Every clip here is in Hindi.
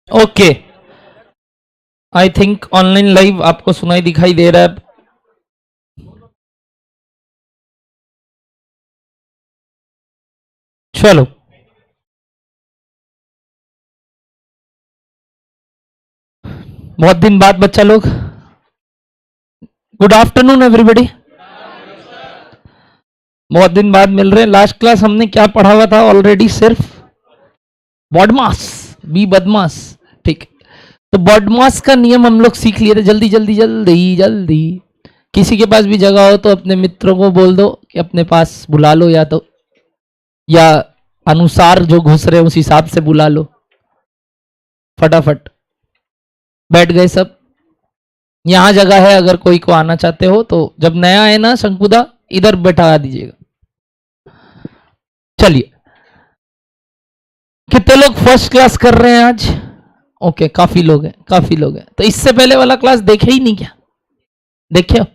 Okay, I think online live आपको सुनाई दिखाई दे रहा है। चलो, बहुत दिन बाद बच्चा लोग, गुड आफ्टरनून एवरीबॉडी। बहुत दिन बाद मिल रहे हैं। लास्ट क्लास हमने क्या पढ़ा हुआ था ऑलरेडी? सिर्फ बॉडमास, बी बदमाश, ठीक। तो बॉडमास का नियम हम लोग सीख लिए थे। जल्दी जल्दी जल्दी जल्दी, किसी के पास भी जगह हो तो अपने मित्रों को बोल दो कि अपने पास बुला लो, या तो या अनुसार जो घुस रहे उस हिसाब से बुला लो। फटाफट बैठ गए सब? यहां जगह है, अगर कोई को आना चाहते हो तो जब नया है ना शंकुदा, इधर बैठा दीजिएगा। चलिए, कितने लोग फर्स्ट क्लास कर रहे हैं आज? ओके, काफी लोग हैं, काफी लोग हैं। तो इससे पहले वाला क्लास देखे ही नहीं क्या? देखे हो?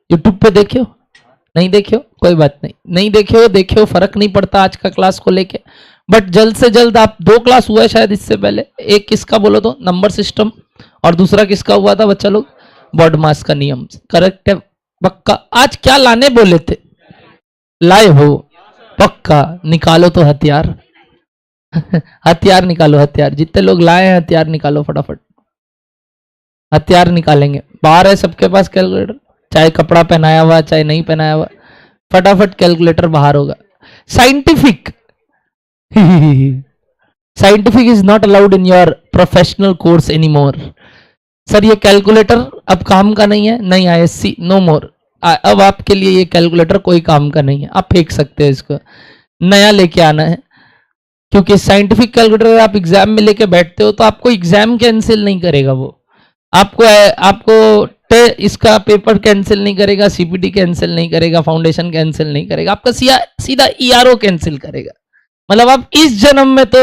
यूट्यूब पे देखे हो? नहीं देखे हो कोई बात नहीं, नहीं देखे हो देखे हो, फर्क नहीं पड़ता आज का क्लास को लेके। बट जल्द से जल्द आप, दो क्लास हुआ है शायद इससे पहले। एक किसका बोलो तो, नंबर सिस्टम, और दूसरा किसका हुआ था बच्चा लोग? बॉडमास का नियम। करेक्ट है पक्का? आज क्या लाने बोले थे? लाए हो पक्का? निकालो तो हथियार। हथियार निकालो, हथियार। जितने लोग लाए हैं हथियार निकालो फटाफट। हथियार निकालेंगे। बाहर है सबके पास कैलकुलेटर, चाहे कपड़ा पहनाया हुआ चाहे नहीं पहनाया हुआ, फटाफट कैलकुलेटर बाहर होगा। Scientific, scientific is not allowed in your professional course any more. Sir ये कैलकुलेटर अब काम का नहीं है? नहीं, ISC नो मोर। अब आपके लिए ये कैलकुलेटर कोई काम का नहीं है, आप फेंक सकते हैं इसको, नया लेके आना है। क्योंकि साइंटिफिक कैलकुलेटर आप एग्जाम में लेके बैठते हो तो आपको एग्जाम कैंसिल नहीं करेगा वो। आपको आपको इसका पेपर कैंसिल नहीं करेगा, CPT कैंसिल नहीं करेगा, फाउंडेशन कैंसिल नहीं करेगा, आपका सीधा ERO कैंसिल करेगा। मतलब आप इस जन्म में तो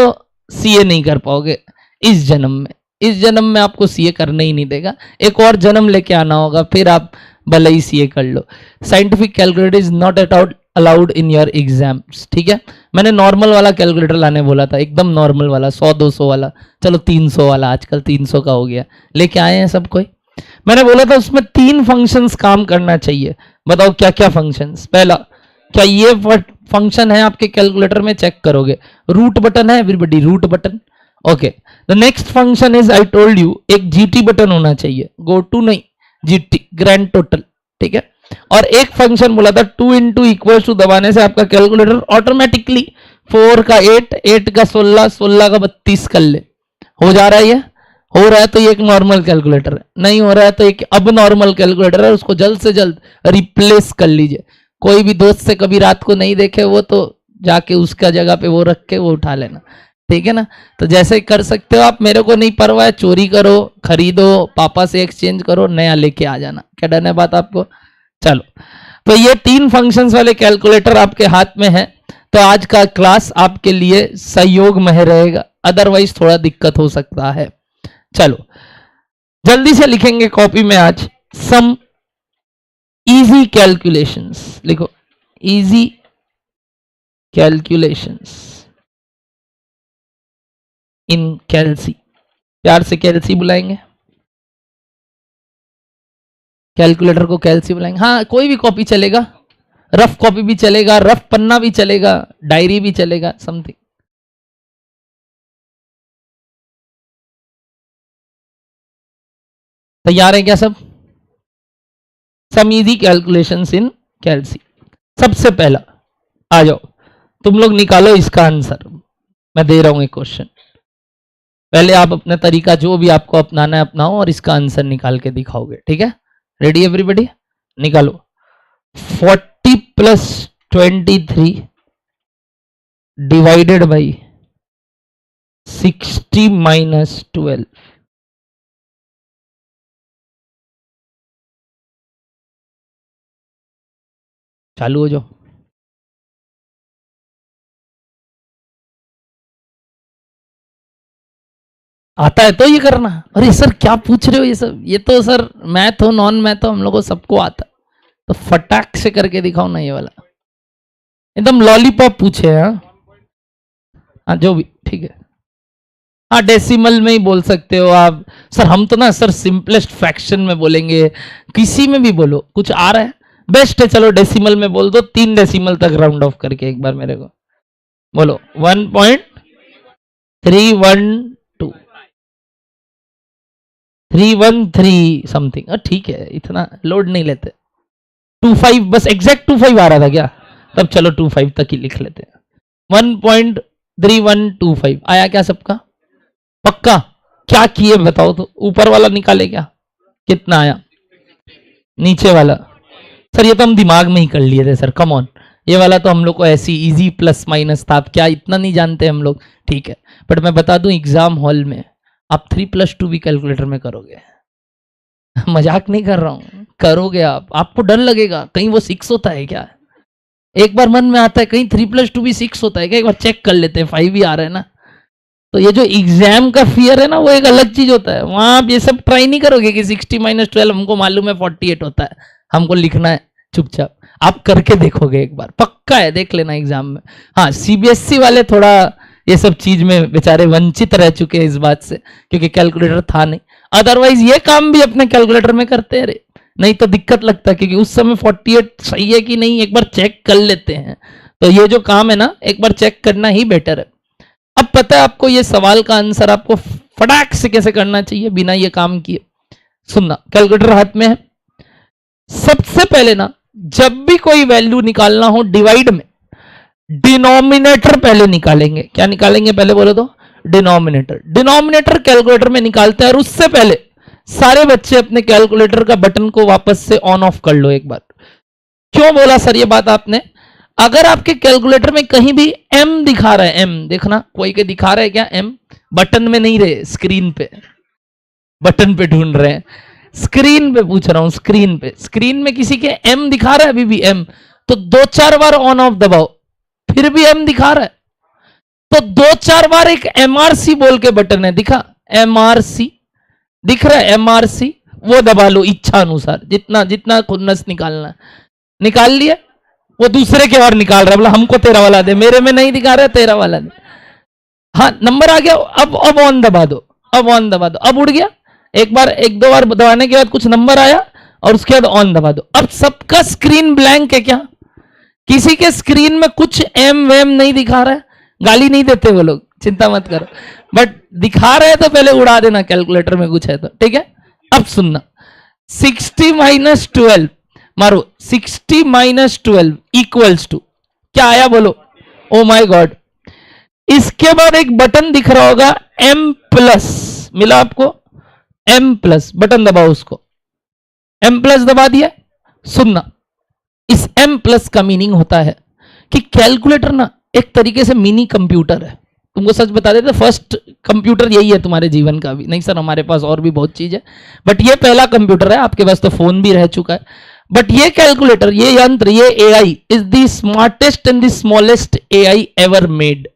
CA नहीं कर पाओगे। इस जन्म में, इस जन्म में आपको CA करने ही नहीं देगा। एक और जन्म लेके आना होगा, फिर आप भले ही CA कर लो। Scientific calculator is not at all allowed in your exams, ठीक है? मैंने नॉर्मल वाला कैलकुलेटर लाने बोला था, एकदम नॉर्मल वाला, 100-200 वाला, चलो 300 वाला, आजकल 300 का हो गया, लेके आए हैं सब कोई। मैंने बोला था उसमें 3 फंक्शंस काम करना चाहिए। बताओ क्या क्या फंक्शंस? पहला, क्या ये फंक्शन है आपके कैलकुलेटर में? चेक करोगे, रूट बटन है everybody, root button. Okay, the next function is, I told you, एक GT बटन होना चाहिए, गो टू नहीं, GT, ग्रैंड टोटल, ठीक है? और एक फंक्शन बोला था 2 इंटू इक्वल टू दबाने से आपका कैलकुलेटर ऑटोमेटिकली 4 का 8, 8 का 16, 16 का 32 कर ले। हो जा रहा है ये? हो रहा है तो ये एक नॉर्मल कैलकुलेटर है, नहीं हो रहा है तो एक अब नॉर्मल कैलकुलेटर है, उसको जल्द से जल्द रिप्लेस कर लीजिए। कोई भी दोस्त से कभी रात को नहीं देखे वो तो जाके उसका जगह पे वो रख के वो उठा लेना, ठीक है ना? तो जैसे कर सकते हो आप, मेरे को नहीं परवाह है, चोरी करो, खरीदो, पापा से एक्सचेंज करो, नया लेके आ जाना। क्या डन है बात आपको? चलो, तो ये 3 फंक्शंस वाले कैलकुलेटर आपके हाथ में है। तो आज का क्लास आपके लिए सहयोग में रहेगा, अदरवाइज थोड़ा दिक्कत हो सकता है। चलो, जल्दी से लिखेंगे कॉपी में आज सम इजी कैलकुलेशंस। लिखो, इजी कैलकुलेशंस इन कैलसी। प्यार से कैलसी बुलाएंगे, कैलकुलेटर को कैलसी बुलाएंगे। हाँ, कोई भी कॉपी चलेगा, रफ कॉपी भी चलेगा, रफ पन्ना भी चलेगा, डायरी भी चलेगा, समथिंग। तैयार है क्या सब? सम इजी कैलकुलेशंस इन कैलसी। सबसे पहला, आ जाओ, तुम लोग निकालो इसका आंसर। मैं दे रहा हूं एक क्वेश्चन, पहले आप अपना तरीका जो भी आपको अपनाना है अपनाओ और इसका आंसर निकाल के दिखाओगे, ठीक है? Ready everybody? निकालो। 40 प्लस 23 डिवाइडेड बाई 60 माइनस 12। चालू हो जाओ। आता है तो ये करना। अरे सर क्या पूछ रहे हो ये सब? ये तो सर मैथ हो नॉन मैथ हो, हम लोगों को सबको आता है। तो फटाक से करके दिखाओ ना ये वाला, एकदम लॉलीपॉप पूछे। हाँ हाँ, जो भी ठीक है। हाँ डेसिमल में ही बोल सकते हो आप। सर हम तो ना सर सिंपलेस्ट फ्रैक्शन में बोलेंगे, किसी में भी बोलो, कुछ आ रहा है बेस्ट है। चलो डेसिमल में बोल दो, 3 डेसिमल तक राउंड ऑफ करके एक बार मेरे को बोलो। 1.312 313 समथिंग, ठीक है, इतना लोड नहीं लेते। 25 बस एग्जैक्ट 25 आ रहा था क्या? तब चलो 25 तक ही लिख लेते हैं। 1.3125 आया क्या सबका? पक्का? क्या किए बताओ तो, ऊपर वाला निकाले क्या? कितना आया? नीचे वाला? सर ये तो हम दिमाग में ही कर लिए थे सर, कम ऑन, ये वाला तो हम लोग को ऐसी इजी प्लस माइनस था, आप क्या इतना नहीं जानते हम लोग? ठीक है, बट मैं बता दूं एग्जाम हॉल में आप 3+2 भी कैलकुलेटर में करोगे। मजाक नहीं कर रहा हूं, करोगे आप, आपको डर लगेगा कहीं वो 6 होता है क्या। एक बार मन में आता है कहीं 3+2 भी 6 होता है क्या, एक बार चेक कर लेते हैं, 5 ही आ रहा है ना। तो ये जो एग्जाम का फियर है ना, वो एक अलग चीज होता है। वहां आप ये सब ट्राई नहीं करोगे कि 60-12 हमको मालूम है 48 होता है, हमको लिखना है चुपचाप। आप करके देखोगे एक बार, पक्का है, देख लेना एग्जाम में। हाँ सीबीएसई वाले थोड़ा ये सब चीज में बेचारे वंचित रह चुके हैं इस बात से, क्योंकि कैलकुलेटर था नहीं। अदरवाइज ये काम भी अपने कैलकुलेटर में करते हैं, नहीं तो दिक्कत लगता है, क्योंकि उस समय 48 सही है कि नहीं एक बार चेक कर लेते हैं। तो ये जो काम है ना, एक बार चेक करना ही बेटर है। अब पता है आपको ये सवाल का आंसर आपको फटाक से कैसे करना चाहिए बिना ये काम किए। सुनना, कैलकुलेटर हाथ में है, सबसे पहले ना जब भी कोई वैल्यू निकालना हो डिवाइड में, डिनोमिनेटर पहले निकालेंगे। क्या निकालेंगे पहले बोले तो? डिनोमिनेटर। डिनोमिनेटर कैलकुलेटर में निकालते हैं, और उससे पहले सारे बच्चे अपने कैलकुलेटर का बटन को वापस से ऑन ऑफ कर लो एक बार। क्यों बोला सर ये बात आपने? अगर आपके कैलकुलेटर में कहीं भी m दिखा रहा है, m देखना, कोई के दिखा रहा है क्या m? बटन में नहीं रहे, स्क्रीन पे, बटन पे ढूंढ रहे हैं, स्क्रीन पे पूछ रहा हूं, स्क्रीन पे। स्क्रीन में किसी के m दिखा रहा है अभी भी m? तो 2-4 बार ऑन ऑफ दबाओ, फिर भी m दिखा रहा है तो 2-4 बार एक MRC बोल के बटन है, दिखा MRC दिख रहा है, MRC वो दबा लो इच्छा अनुसार, जितना जितना खुन्नस निकालना है निकाल लिया। वो दूसरे के और निकाल रहा है, बोला हमको तेरा वाला दे, मेरे में नहीं दिखा रहा है, तेरा वाला दे। हाँ नंबर आ गया, अब ऑन दबा दो, अब ऑन दबा दो, अब उड़ गया। एक बार 1-2 बार दबाने के बाद कुछ नंबर आया और उसके बाद ऑन दबा दो। अब सबका स्क्रीन ब्लैंक है क्या? किसी के स्क्रीन में कुछ एम वेम नहीं दिखा रहा है? गाली नहीं देते वो लोग, चिंता मत करो, बट दिखा रहे तो पहले उड़ा देना कैलकुलेटर में कुछ है तो, ठीक है। अब सुनना, 60-12 मारो, 60-12 इक्वल्स टू क्या आया बोलो? ओ माय गॉड। इसके बाद एक बटन दिख रहा होगा M+, मिला आपको? M+, बटन दबाओ उसको, M+ दबा दिया। सुनना, इस M+ का मीनिंग होता है कि कैलकुलेटर ना एक तरीके से मिनी कंप्यूटर है। तुमको सच बता देते, फर्स्ट कंप्यूटर यही है तुम्हारे जीवन का भी। नहीं सर हमारे पास और भी बहुत चीज है, बट ये पहला कंप्यूटर है। आपके पास तो फोन भी रह चुका है, बट ये कैलकुलेटर, ये यंत्र, ये AI is the smartest and the smallest AI ever made.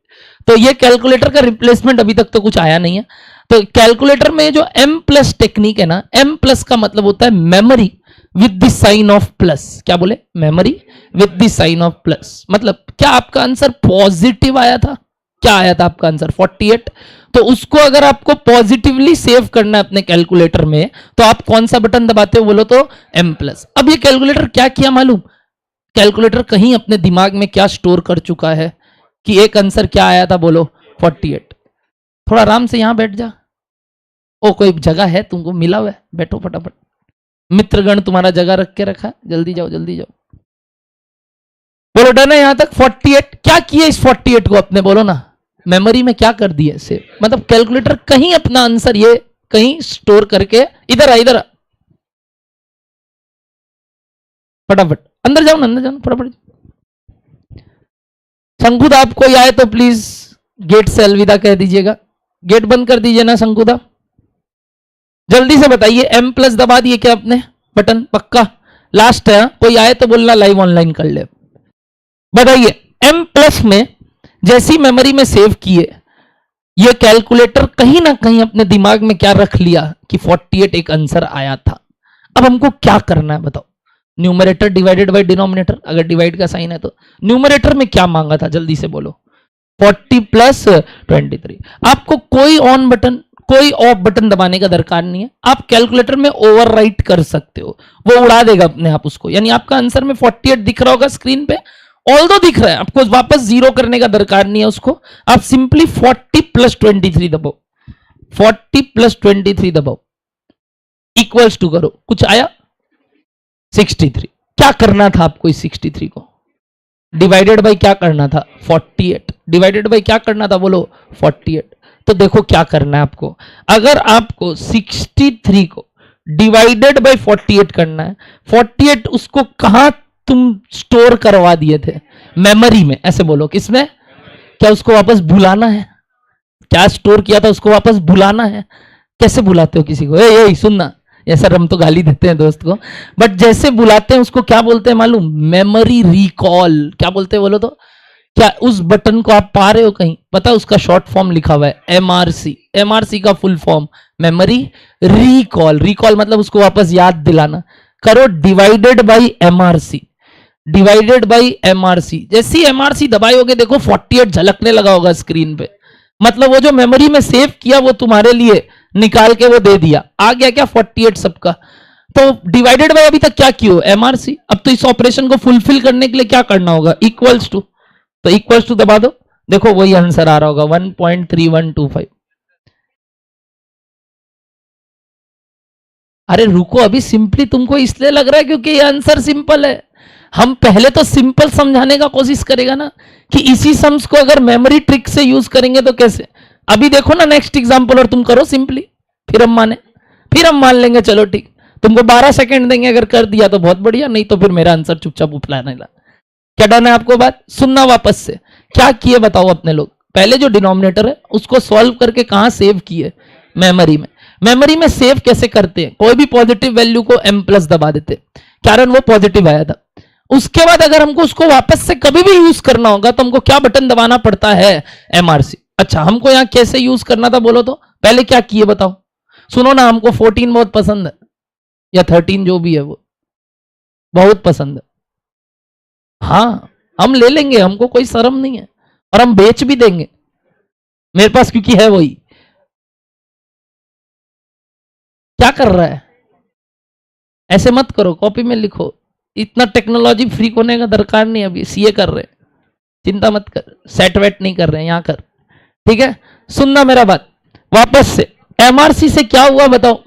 तो ये कैलकुलेटर का रिप्लेसमेंट अभी तक तो कुछ आया नहीं है। तो कैलकुलेटर में जो M+ टेक्निक है ना, M+ का मतलब होता है memory with the sign of plus. क्या बोले? Memory with the sign of plus. मतलब क्या आपका आंसर पॉजिटिव आया था? क्या आया था आपका आंसर? 48। तो उसको अगर आपको पॉजिटिवली सेव करना है अपने कैलकुलेटर में, तो आप कौन सा बटन दबाते हो बोलो तो? M+। अब ये कैलकुलेटर क्या किया मालूम? कैलकुलेटर कहीं अपने दिमाग में क्या स्टोर कर चुका है कि एक आंसर क्या आया था बोलो? 48। थोड़ा आराम से यहां बैठ जा। ओ कोई जगह है तुमको मिला हुआ है, बैठो फटाफट। मित्रगण तुम्हारा जगह रख के रखा है, जल्दी जाओ जल्दी जाओ। बोलो डन है यहां तक? 48 क्या किया इस 48 को अपने बोलो ना? मेमोरी में क्या कर दिया इसे? मतलब कैलकुलेटर कहीं अपना आंसर ये कहीं स्टोर करके, इधर आ इधर आ, फटाफट अंदर जाओ ना, अंदर जाओ फटाफट। शंकुदा आप कोई आए तो प्लीज गेट से अलविदा कह दीजिएगा, गेट बंद कर दीजिए ना शंकुदा। जल्दी से बताइए, M+ दबा दिए क्या अपने बटन? पक्का लास्ट है, कोई आए तो बोलना लाइव ऑनलाइन कर ले। बताइए M+ में जैसी मेमोरी में सेव किए, ये कैलकुलेटर कहीं ना कहीं अपने दिमाग में क्या रख लिया कि 48 एक आंसर आया था। अब हमको क्या करना है बताओ? न्यूमरेटर डिवाइडेड बाय डिनोमिनेटर, अगर डिवाइड का साइन है तो न्यूमरेटर में क्या मांगा था जल्दी से बोलो? 40 प्लस 23। आपको कोई ऑन बटन कोई ऑफ बटन दबाने का दरकार नहीं है, आप कैलकुलेटर में ओवरराइट कर सकते हो, वो उड़ा देगा अपने आप उसको। यानी आपका आंसर में 48 दिख रहा होगा स्क्रीन पे, ऑल दो दिख रहा है, आपको वापस जीरो करने का दरकार नहीं है उसको, आप सिंपली 40 प्लस 23 दबाओ, 40 प्लस 23 दबाओ, इक्वल्स टू करो, कुछ आया 63। क्या करना था आपको इस 63 को? डिवाइडेड बाई क्या करना था? 48। डिवाइडेड बाई क्या करना था बोलो? 48। तो देखो क्या करना है आपको, अगर आपको 63 को डिवाइडेड बाई 48 करना है, 48 उसको कहां तुम स्टोर करवा दिए थे? मेमोरी में। ऐसे बोलो, किसमें? क्या उसको वापस भुलाना है? क्या स्टोर किया था उसको वापस भुलाना है? कैसे बुलाते हो किसी को? ए सुनना, ये सर हम तो गाली देते हैं दोस्त को, बट जैसे बुलाते हैं उसको क्या बोलते हैं मालूम? Memory recall. क्या बोलते हैं बोलो तो? क्या उस बटन को आप पा रहे हो कहीं? पता है उसका शॉर्ट फॉर्म लिखा हुआ है एमआरसी। एमआरसी का full form memory recall. Recall मतलब उसको वापस याद दिलाना। करो divided by MRC, divided by MRC. जैसे ही एमआरसी दबाओगे देखो 48 झलकने लगा होगा स्क्रीन पे, मतलब वो जो मेमोरी में सेव किया वो तुम्हारे लिए निकाल के वो दे दिया। आ गया क्या 48 सबका? तो डिवाइडेड बाय अभी तक क्या किया? एमआरसी। अब तो इस ऑपरेशन को फुलफिल करने के लिए क्या करना होगा? Equals to. तो इक्वल्स टू दबा दो, देखो वही आंसर आ रहा होगा 1.3125। अरे रुको, अभी सिंपली तुमको इसलिए लग रहा है क्योंकि ये आंसर सिंपल है। हम पहले तो सिंपल समझाने का कोशिश करेगा ना कि इसी सम्स को अगर मेमोरी ट्रिक से यूज करेंगे तो कैसे। अभी देखो ना नेक्स्ट एग्जांपल, और तुम करो सिंपली, फिर हम माने, फिर हम मान लेंगे। चलो ठीक, तुमको 12 सेकंड देंगे, अगर कर दिया तो बहुत बढ़िया, नहीं तो फिर मेरा आंसर चुपचाप उपलाने ला। क्या डन है आपको? बात सुनना वापस से। क्या किए बताओ अपने लोग? पहले जो डिनोमिनेटर है उसको सॉल्व करके कहां सेव किए? मेमोरी में। मेमोरी में सेव कैसे करते हैं? कोई भी पॉजिटिव वैल्यू को m प्लस दबा देते, कारण वो पॉजिटिव आया था। उसके बाद अगर हमको उसको वापस से कभी भी यूज करना होगा तो हमको क्या बटन दबाना पड़ता है? एमआरसी। अच्छा, हमको यहां कैसे यूज करना था बोलो तो? पहले क्या किए बताओ? सुनो ना, हमको 14 बहुत पसंद है, या 13 जो भी है वो बहुत पसंद है। हाँ, हम ले लेंगे, हमको कोई शर्म नहीं है, और हम बेच भी देंगे मेरे पास, क्योंकि है वही। क्या कर रहा है? ऐसे मत करो, कॉपी में लिखो। इतना टेक्नोलॉजी फ्री होने का दरकार नहीं। अभी सीए कर रहे, चिंता मत कर, सेट वेट नहीं कर रहे हैं, यहां कर। ठीक है, सुनना मेरा बात वापस से। एमआरसी से क्या हुआ बताओ?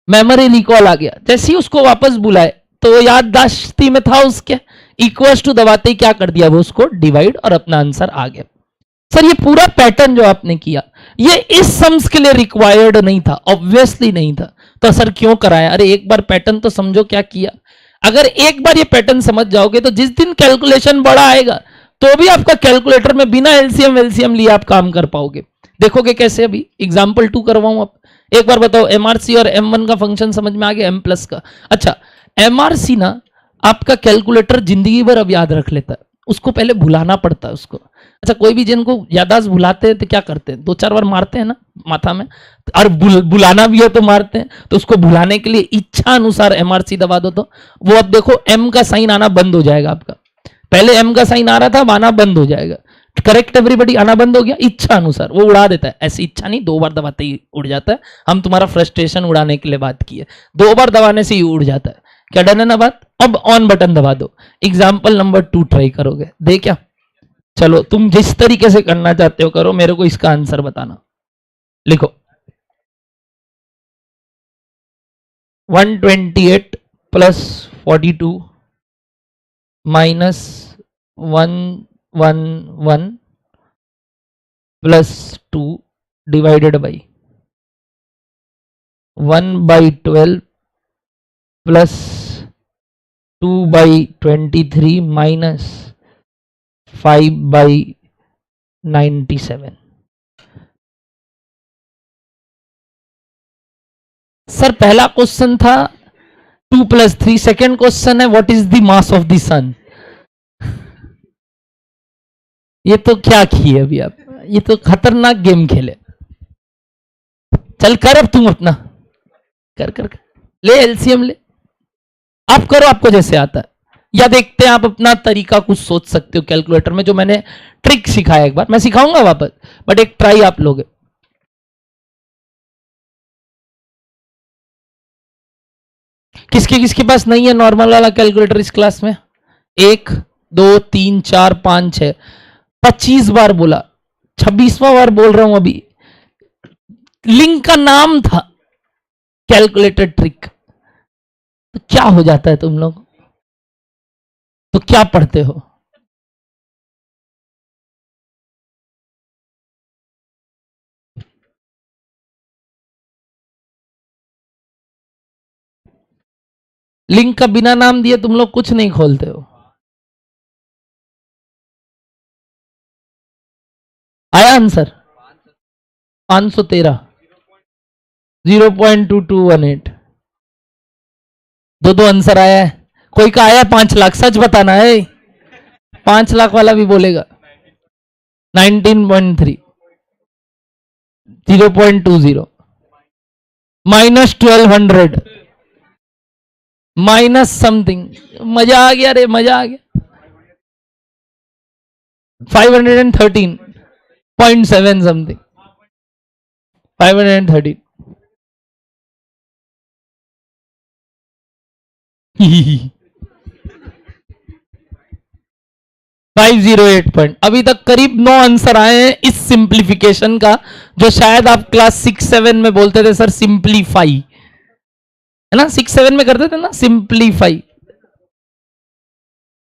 मेमोरी रिकॉल आ गया। जैसे ही उसको वापस बुलाए तो याददाश्ती में था उसके, इक्वल्स टू दबाते ही क्या कर दिया? वो उसको डिवाइड, और अपना आंसर आ गया। सर ये पूरा पैटर्न जो आपने किया ये इस सम्स के लिए रिक्वायर्ड नहीं था, ऑब्वियसली नहीं था, तो सर क्यों कराया? अरे एक बार पैटर्न तो समझो क्या किया। अगर एक बार ये पैटर्न समझ जाओगे तो जिस दिन कैलकुलेशन बड़ा आएगा तो भी आपका कैलकुलेटर में बिना एलसीएम वेलसीएम लिए आप काम कर पाओगे। देखोगे कैसे? अभी एग्जाम्पल 2 करवाऊं आप। एक बार बताओ, एमआरसी और M1 का फंक्शन समझ में आ गया? M प्लस का। अच्छा, एमआरसी ना आपका कैलकुलेटर जिंदगी भर अब याद रख लेता है, उसको पहले भुलाना पड़ता है उसको। अच्छा, कोई भी जिनको याददाश्त भुलाते हैं तो क्या करते हैं? 2-4 बार मारते हैं ना माथा में, और बुलाना भी है तो मारते हैं। तो उसको भुलाने के लिए इच्छा अनुसार एमआरसी दबा दो, तो वो अब देखो M का साइन आना बंद हो जाएगा आपका। पहले M का साइन आ रहा था, आना बंद हो जाएगा। करेक्ट एवरीबडी, आना बंद हो गया। इच्छा अनुसार वो उड़ा देता है। ऐसी इच्छा नहीं 2 बार दबाते ही उड़ जाता है, हम तुम्हारा फ्रस्ट्रेशन उड़ाने के लिए बात की है। 2 बार दबाने से ही उड़ जाता है। क्या डन है ना बात? अब ऑन बटन दबा दो। एग्जाम्पल नंबर 2 ट्राई करोगे, दे क्या? चलो तुम जिस तरीके से करना चाहते हो करो, मेरे को इसका आंसर बताना। लिखो 128 plus 42 minus 111 plus 2 divided by 1/12 plus 2/23 minus 5/97। Sir पहला क्वेश्चन था 2 + 3, सेकेंड क्वेश्चन है what is the mass of the sun. ये तो क्या किए अभी आप? ये तो खतरनाक गेम खेले। चल कर अब तुम अपना, कर ले एलसीएम ले, आप करो आपको जैसे आता है। या देखते हैं आप अपना तरीका कुछ सोच सकते हो कैलकुलेटर में, जो मैंने ट्रिक सिखाया एक बार मैं सिखाऊंगा वापस, बट एक ट्राई आप लोगे। किसके किसके पास नहीं है नॉर्मल वाला कैलकुलेटर इस क्लास में? 1 2 3 4 5 6, 25 बार बोला, 26वां बार बोल रहा हूं अभी। लिंक का नाम था कैलकुलेटर ट्रिक। तो क्या हो जाता है तुम लोग? तो क्या पढ़ते हो? लिंक का बिना नाम दिए तुम लोग कुछ नहीं खोलते हो। आया आंसर 513, 0.2218। दो दो आंसर आया है। कोई का आया 5 लाख, सच बताना है। 5 लाख वाला भी बोलेगा। 19.3, 0.20, -1200, माइनस समथिंग। मजा आ गया रे, मजा आ गया। 513.7 समथिंग, 513। 508 पॉइंट। अभी तक करीब 9 आंसर आए हैं इस सिंप्लीफिकेशन का, जो शायद आप क्लास 6-7 में बोलते थे सर सिंप्लीफाई, है ना? 6-7 में करते थे ना सिंप्लीफाई।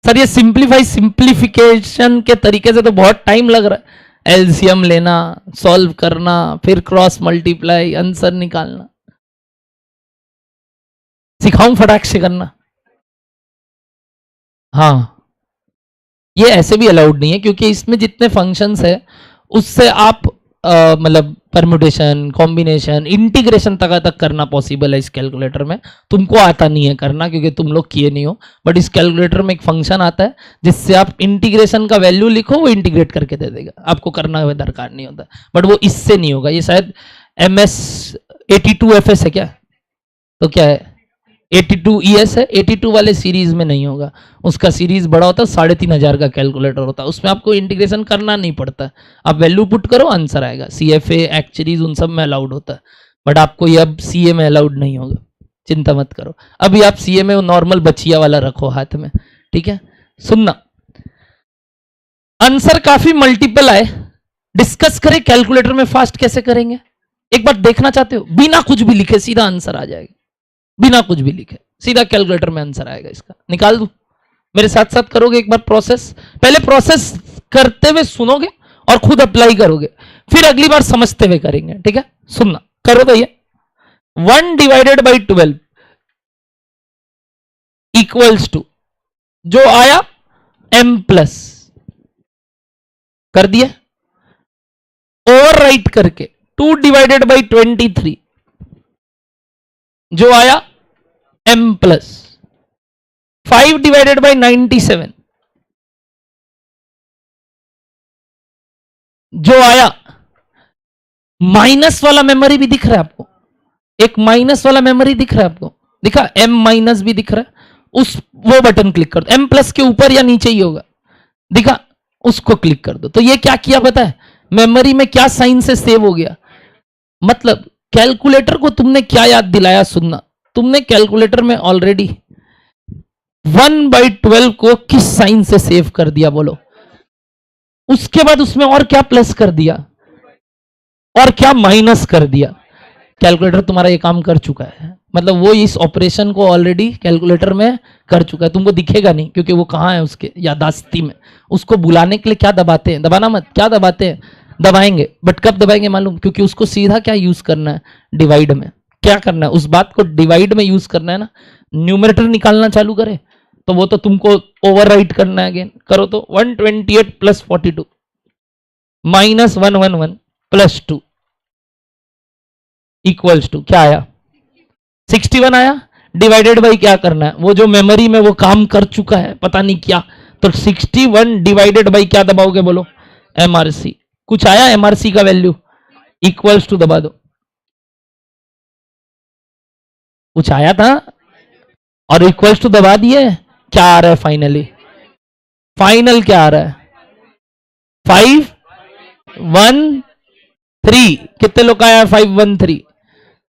सर ये सिंप्लीफाई सिंप्लीफिकेशन के तरीके से तो बहुत टाइम लग रहा है। एलसीएम लेना, सॉल्व करना, फिर क्रॉस मल्टीप्लाई, आंसर निकालना। सिखाऊं फटाक से करना? हाँ, ये ऐसे भी अलाउड नहीं है, क्योंकि इसमें जितने फंक्शंस है उससे आप मतलब परम्यूटेशन, कॉम्बिनेशन, इंटीग्रेशन तक करना पॉसिबल है इस कैलकुलेटर में। तुमको आता नहीं है करना क्योंकि तुम लोग किए नहीं हो, बट इस कैलकुलेटर में एक फंक्शन आता है जिससे आप इंटीग्रेशन का वैल्यू लिखो, वो इंटीग्रेट करके दे देगा, आपको करना हुआ दरकार नहीं होता। बट वो इससे नहीं होगा। ये शायद MS 82 FS है क्या? तो क्या है? 82 ES है। 82 वाले सीरीज में नहीं होगा, उसका सीरीज बड़ा होता है, 3500 का कैलकुलेटर होता है, उसमें आपको इंटीग्रेशन करना नहीं पड़ता। आप वैल्यू पुट करो, आंसर आएगा। CFA, एक्चुअलीज उन सब में अलाउड होता है, बट आपको ये अब CA में अलाउड नहीं होगा, चिंता मत करो। अभी आप CA में नॉर्मल बचिया वाला रखो हाथ में, ठीक है? सुनना, आंसर काफी मल्टीपल आए, डिस्कस करें कैलकुलेटर में फास्ट कैसे करेंगे। एक बार देखना चाहते हो? बिना कुछ भी लिखे सीधा आंसर आ जाएगा, बिना कुछ भी लिखे सीधा कैलकुलेटर में आंसर आएगा। इसका निकाल दूं? मेरे साथ साथ करोगे एक बार प्रोसेस? पहले प्रोसेस करते हुए सुनोगे और खुद अप्लाई करोगे, फिर अगली बार समझते हुए करेंगे, ठीक है? सुनना, करो तो ये 1/12 इक्वल्स टू, जो आया m+, कर दिया ओवर राइट करके 2/23, जो आया m+, 5/97, जो आया, माइनस वाला मेमोरी भी दिख रहा है आपको, एक माइनस वाला मेमोरी दिख रहा है आपको, दिखा? M- भी दिख रहा है, उस वो बटन क्लिक कर दो। M+ के ऊपर या नीचे ही होगा, दिखा? उसको क्लिक कर दो। तो ये क्या किया पता है? मेमोरी में क्या साइन से सेव हो गया, मतलब कैलकुलेटर को तुमने क्या याद दिलाया? सुनना, तुमने कैलकुलेटर में ऑलरेडी 1/12 को किस साइन से सेव कर दिया बोलो? उसके बाद उसमें और क्या प्लस कर दिया और क्या माइनस कर दिया? कैलकुलेटर तुम्हारा ये काम कर चुका है, मतलब वो इस ऑपरेशन को ऑलरेडी कैलकुलेटर में कर चुका है। तुमको दिखेगा नहीं क्योंकि वो कहाँ है उसके यादाश्ती में। उसको बुलाने के लिए क्या दबाते हैं? दबाना मत, क्या दबाते हैं? दबाएंगे, बट कब दबाएंगे मालूम? क्योंकि उसको सीधा क्या यूज करना है? डिवाइड में। क्या करना है? उस बात को डिवाइड में यूज करना है ना। न्यूमरेटर निकालना चालू करे तो वो तो तुमको ओवरराइट करना है अगेन। करो तो 128 + 42 -111 + 2 इक्वल्स टू क्या आया? 61 आया। डिवाइडेड बाई क्या करना है? वो जो मेमोरी में वो काम कर चुका है पता नहीं क्या, तो 61 डिवाइडेड बाई क्या दबाओगे बोलो? MRC। कुछ आया MRC का वैल्यू? इक्वल्स टू दबा दो। कुछ आया था और इक्वल्स टू दबा दिए, क्या आ रहा है फाइनली? फाइनल क्या आ रहा है? 513। कितने लोग का आया? 513।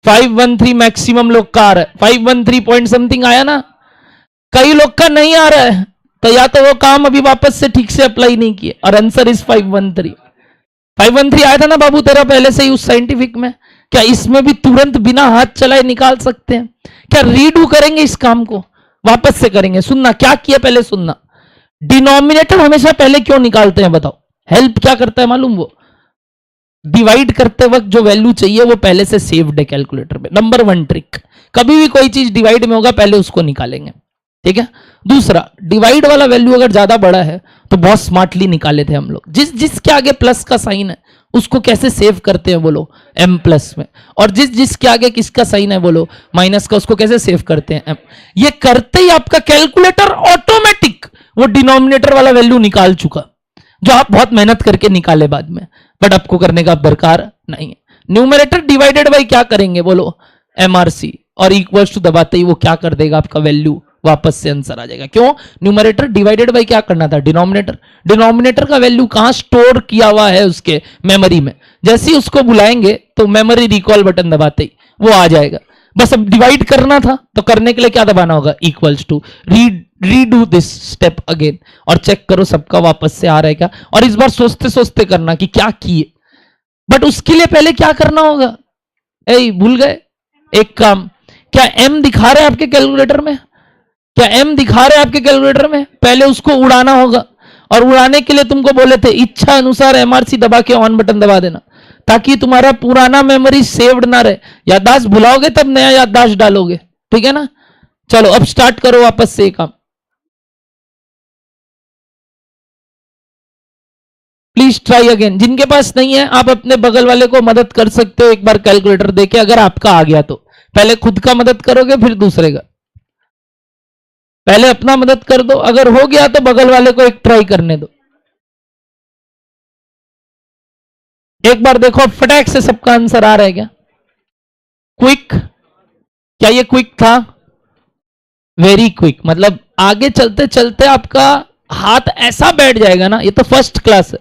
513 मैक्सिमम लोग का आ रहा है। 513 पॉइंट समथिंग आया ना। कई लोग का नहीं आ रहा है, तो या तो वो काम अभी वापस से ठीक से अप्लाई नहीं किए, और आंसर इज 513। 513 आया था ना बाबू तेरा पहले से ही उस साइंटिफिक में। क्या इसमें भी तुरंत बिना हाथ चलाए निकाल सकते हैं? क्या रीडू करेंगे इस काम को? वापस से करेंगे। सुनना क्या किया पहले, सुनना। डिनोमिनेटर हमेशा पहले क्यों निकालते हैं बताओ? हेल्प क्या करता है मालूम? वो डिवाइड करते वक्त जो वैल्यू चाहिए वो पहले से सेव्ड है कैलकुलेटर में। नंबर वन ट्रिक, कभी भी कोई चीज डिवाइड में होगा पहले उसको निकालेंगे, ठीक है। दूसरा, डिवाइड वाला वैल्यू अगर ज्यादा बड़ा है तो बहुत स्मार्टली निकाले थे हम लोग। जिसके आगे प्लस का साइन है उसको कैसे सेव करते हैं बोलो? एम प्लस में। और जिसके आगे किसका साइन है बोलो? माइनस का, उसको कैसे सेव करते हैं? एम। ये करते ही आपका कैलकुलेटर ऑटोमेटिक वो डिनोमिनेटर वाला वैल्यू निकाल चुका, जो आप बहुत मेहनत करके निकाले बाद में, बट आपको करने का दरकार नहीं है। न्यूमरेटर डिवाइडेड बाई क्या करेंगे बोलो? एमआरसी। और इक्वल्स टू दबाते ही वो क्या कर देगा? आपका वैल्यू वापस से आंसर आ जाएगा। क्यों? न्यूमरेटर डिवाइडेड बाई क्या करना था? डिनोमिनेटर। डिनोमिनेटर का वैल्यू कहां स्टोर किया हुआ है? उसके मेमोरी में। जैसे ही उसको बुलाएंगे तो मेमोरी रिकॉल बटन दबाते ही वो आ जाएगा। बस अब डिवाइड करना था तो करने के लिए क्या दबाना होगा? Equals to. Redo this step again, और चेक करो सबका वापस से आ रहा है क्या। और इस बार सोचते सोचते करना कि क्या किए, बट उसके लिए पहले क्या करना होगा? भूल गए एक काम। क्या एम दिखा रहे हैं आपके कैलकुलेटर में? क्या एम दिखा रहे हैं आपके कैलकुलेटर में? पहले उसको उड़ाना होगा, और उड़ाने के लिए तुमको बोले थे इच्छा अनुसार एमआरसी दबा के ऑन बटन दबा देना, ताकि तुम्हारा पुराना मेमोरी सेव्ड ना रहे। याददाश्त भुलाओगे तब नया याददाश्त डालोगे, ठीक है ना। चलो अब स्टार्ट करो वापस से काम। Please try again. जिनके पास नहीं है आप अपने बगल वाले को मदद कर सकते हो एक बार कैलकुलेटर देके, अगर आपका आ गया तो। पहले खुद का मदद करोगे फिर दूसरे का। पहले अपना मदद कर दो, अगर हो गया तो बगल वाले को एक ट्राई करने दो। एक बार देखो फटाक से सबका आंसर आ रहा है क्या? क्विक। क्या ये क्विक था? Very quick. मतलब आगे चलते चलते आपका हाथ ऐसा बैठ जाएगा ना, ये तो फर्स्ट क्लास है।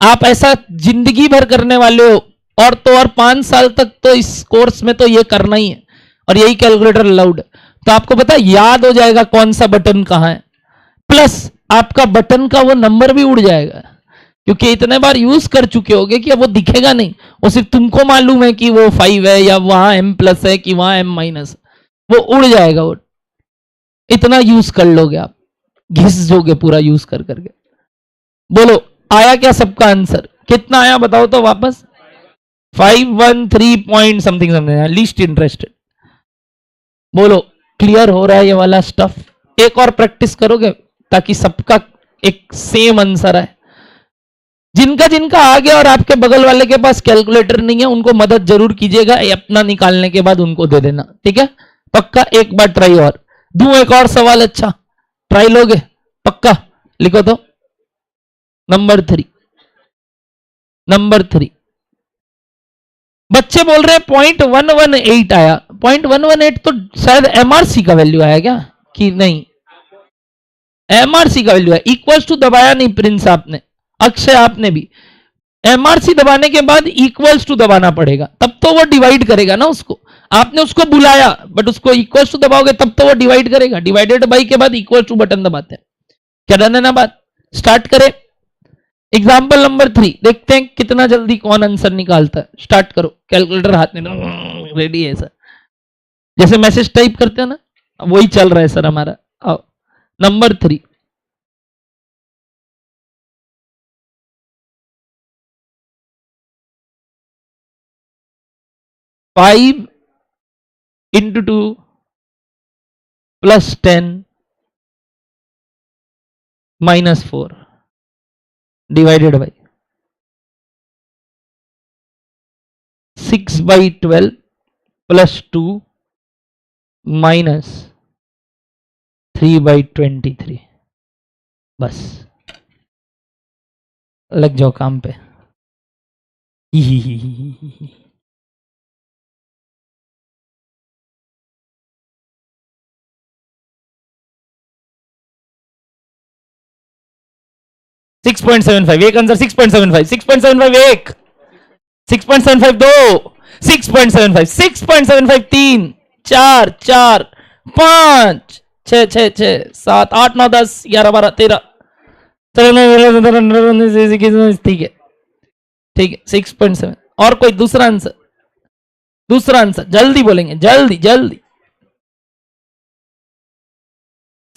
आप ऐसा जिंदगी भर करने वाले हो, और तो और 5 साल तक तो इस कोर्स में तो ये करना ही है, और यही कैलकुलेटर अलाउड है। तो आपको पता याद हो जाएगा कौन सा बटन कहां है, प्लस आपका बटन का वो नंबर भी उड़ जाएगा, क्योंकि इतने बार यूज कर चुके होगे कि अब वो दिखेगा नहीं। वो सिर्फ तुमको मालूम है कि वो 5 है, या वहां एम प्लस है, कि वहां एम माइनस। वो उड़ जाएगा। वो इतना यूज कर लोगे आप, घिस जोगे पूरा यूज कर करके। बोलो आया क्या सबका आंसर? कितना आया बताओ तो वापस। 513 point something something, least interested. बोलो क्लियर हो रहा है ये वाला स्टफ? एक और प्रैक्टिस करोगे ताकि सबका एक सेम आंसर है। जिनका जिनका आ गया और आपके बगल वाले के पास कैलकुलेटर नहीं है उनको मदद जरूर कीजिएगा, अपना निकालने के बाद उनको दे देना, ठीक है। पक्का एक बार ट्राई और दूं? एक और सवाल। अच्छा ट्राई लोगे पक्का? लिखो तो। नंबर 3। नंबर 3 बच्चे बोल रहे हैं 0.118 आया। 0.118 तो शायद एमआरसी का वैल्यू आया क्या कि नहीं? एमआरसी का वैल्यू है। इक्वल्स टू दबाया नहीं प्रिंस आपने, अक्षय आपने भी। एमआरसी दबाने के बाद इक्वल्स टू दबाना पड़ेगा, तब तो वो डिवाइड करेगा ना उसको। आपने उसको बुलाया बट उसको इक्वल्स टू दबाओगे तब तो वो डिवाइड करेगा। डिवाइडेड बाई के बाद इक्वल टू बटन दबाते हैं। क्या डन है ना बात? स्टार्ट करें। एग्जाम्पल नंबर 3 देखते हैं कितना जल्दी कौन आंसर निकालता है। स्टार्ट करो, कैलकुलेटर हाथ में रेडी है सर। जैसे मैसेज टाइप करते हैं ना, वही चल रहा है सर हमारा। आओ number 3। 5 into 2 plus 10 minus 4 divided by 6 by 12 plus 2 minus 3 by 23। बस लग जाओ काम पे। 6.75 एक आंसर, 6.75 6.75 एक, 6.75 दो, 6.75 6.75 तीन, 4 4 5 6 6 6 7 8 9 10 11 12 13, ठीक है ठीक है 6.7। और कोई दूसरा आंसर, दूसरा आंसर जल्दी बोलेंगे, जल्दी जल्दी।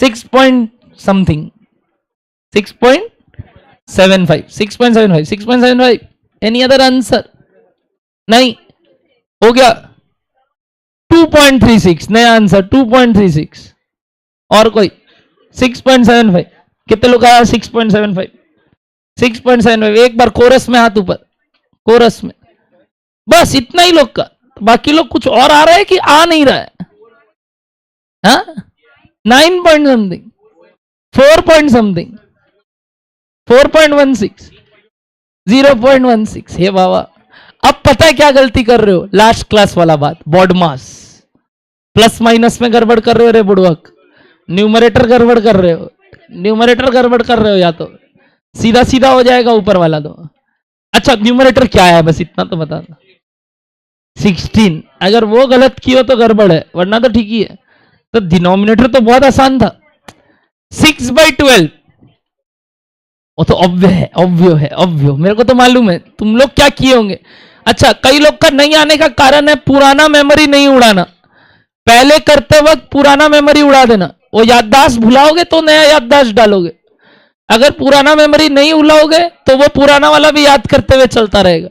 6 point something, 6.75 6.75 6.75। Any other answer? नहीं, हो गया 2.36 नया आंसर 2.36। और कोई? 6.75 कितने लोग आया? 6.75 6.75 एक बार कोरस में हाथ ऊपर, कोरस में, बस इतना ही लोग का। बाकी लोग कुछ और आ रहा है कि आ नहीं रहा है? हाँ 9 पॉइंट समथिंग, 4 पॉइंट समथिंग, 4.16 0.16। हे बाबा, अब पता है क्या गलती कर रहे हो? लास्ट क्लास वाला बात, बॉड मास प्लस माइनस में गड़बड़ कर रहे हो रे बुड़वक, न्यूमरेटर गड़बड़ कर रहे हो, न्यूमरेटर गड़बड़ कर रहे हो, या तो सीधा सीधा हो जाएगा ऊपर वाला तो। अच्छा न्यूमरेटर क्या है बस इतना तो बता दो, 16। अगर वो गलत किया तो गड़बड़ है, वरना तो ठीक ही है। तो डिनोमिनेटर तो बहुत आसान था, 6/12। वो तो ऑब्वियस है, ऑब्वियो मेरे को तो मालूम है तुम लोग क्या किए होंगे। अच्छा कई लोग का नहीं आने का कारण है पुराना मेमोरी नहीं उड़ाना। पहले करते वक्त पुराना मेमोरी उड़ा देना, वो याददाश्त भुलाओगे तो नया याददाश्त डालोगे। अगर पुराना मेमोरी नहीं उड़ाओगे तो वो पुराना वाला भी याद करते हुए चलता रहेगा।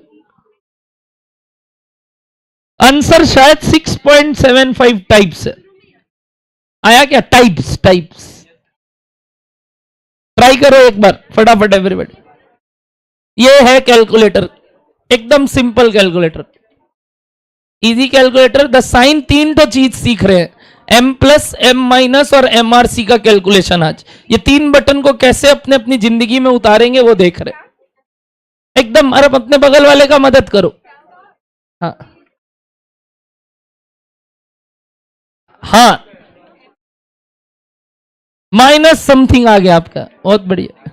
आंसर शायद 6.75 टाइप्स है। आया क्या? Types types. ट्राई करो एक बार फटाफट एवरीबॉडी। ये है कैलकुलेटर, एकदम simple calculator, easy calculator. The sign तीन तो चीज सीख रहे हैं, m प्लस m माइनस और MRC का कैलकुलेशन। आज ये तीन बटन को कैसे अपने अपनी जिंदगी में उतारेंगे वो देख रहे हैं एकदम। अरे अपने बगल वाले का मदद करो। हाँ हाँ माइनस समथिंग आ गया आपका, बहुत बढ़िया।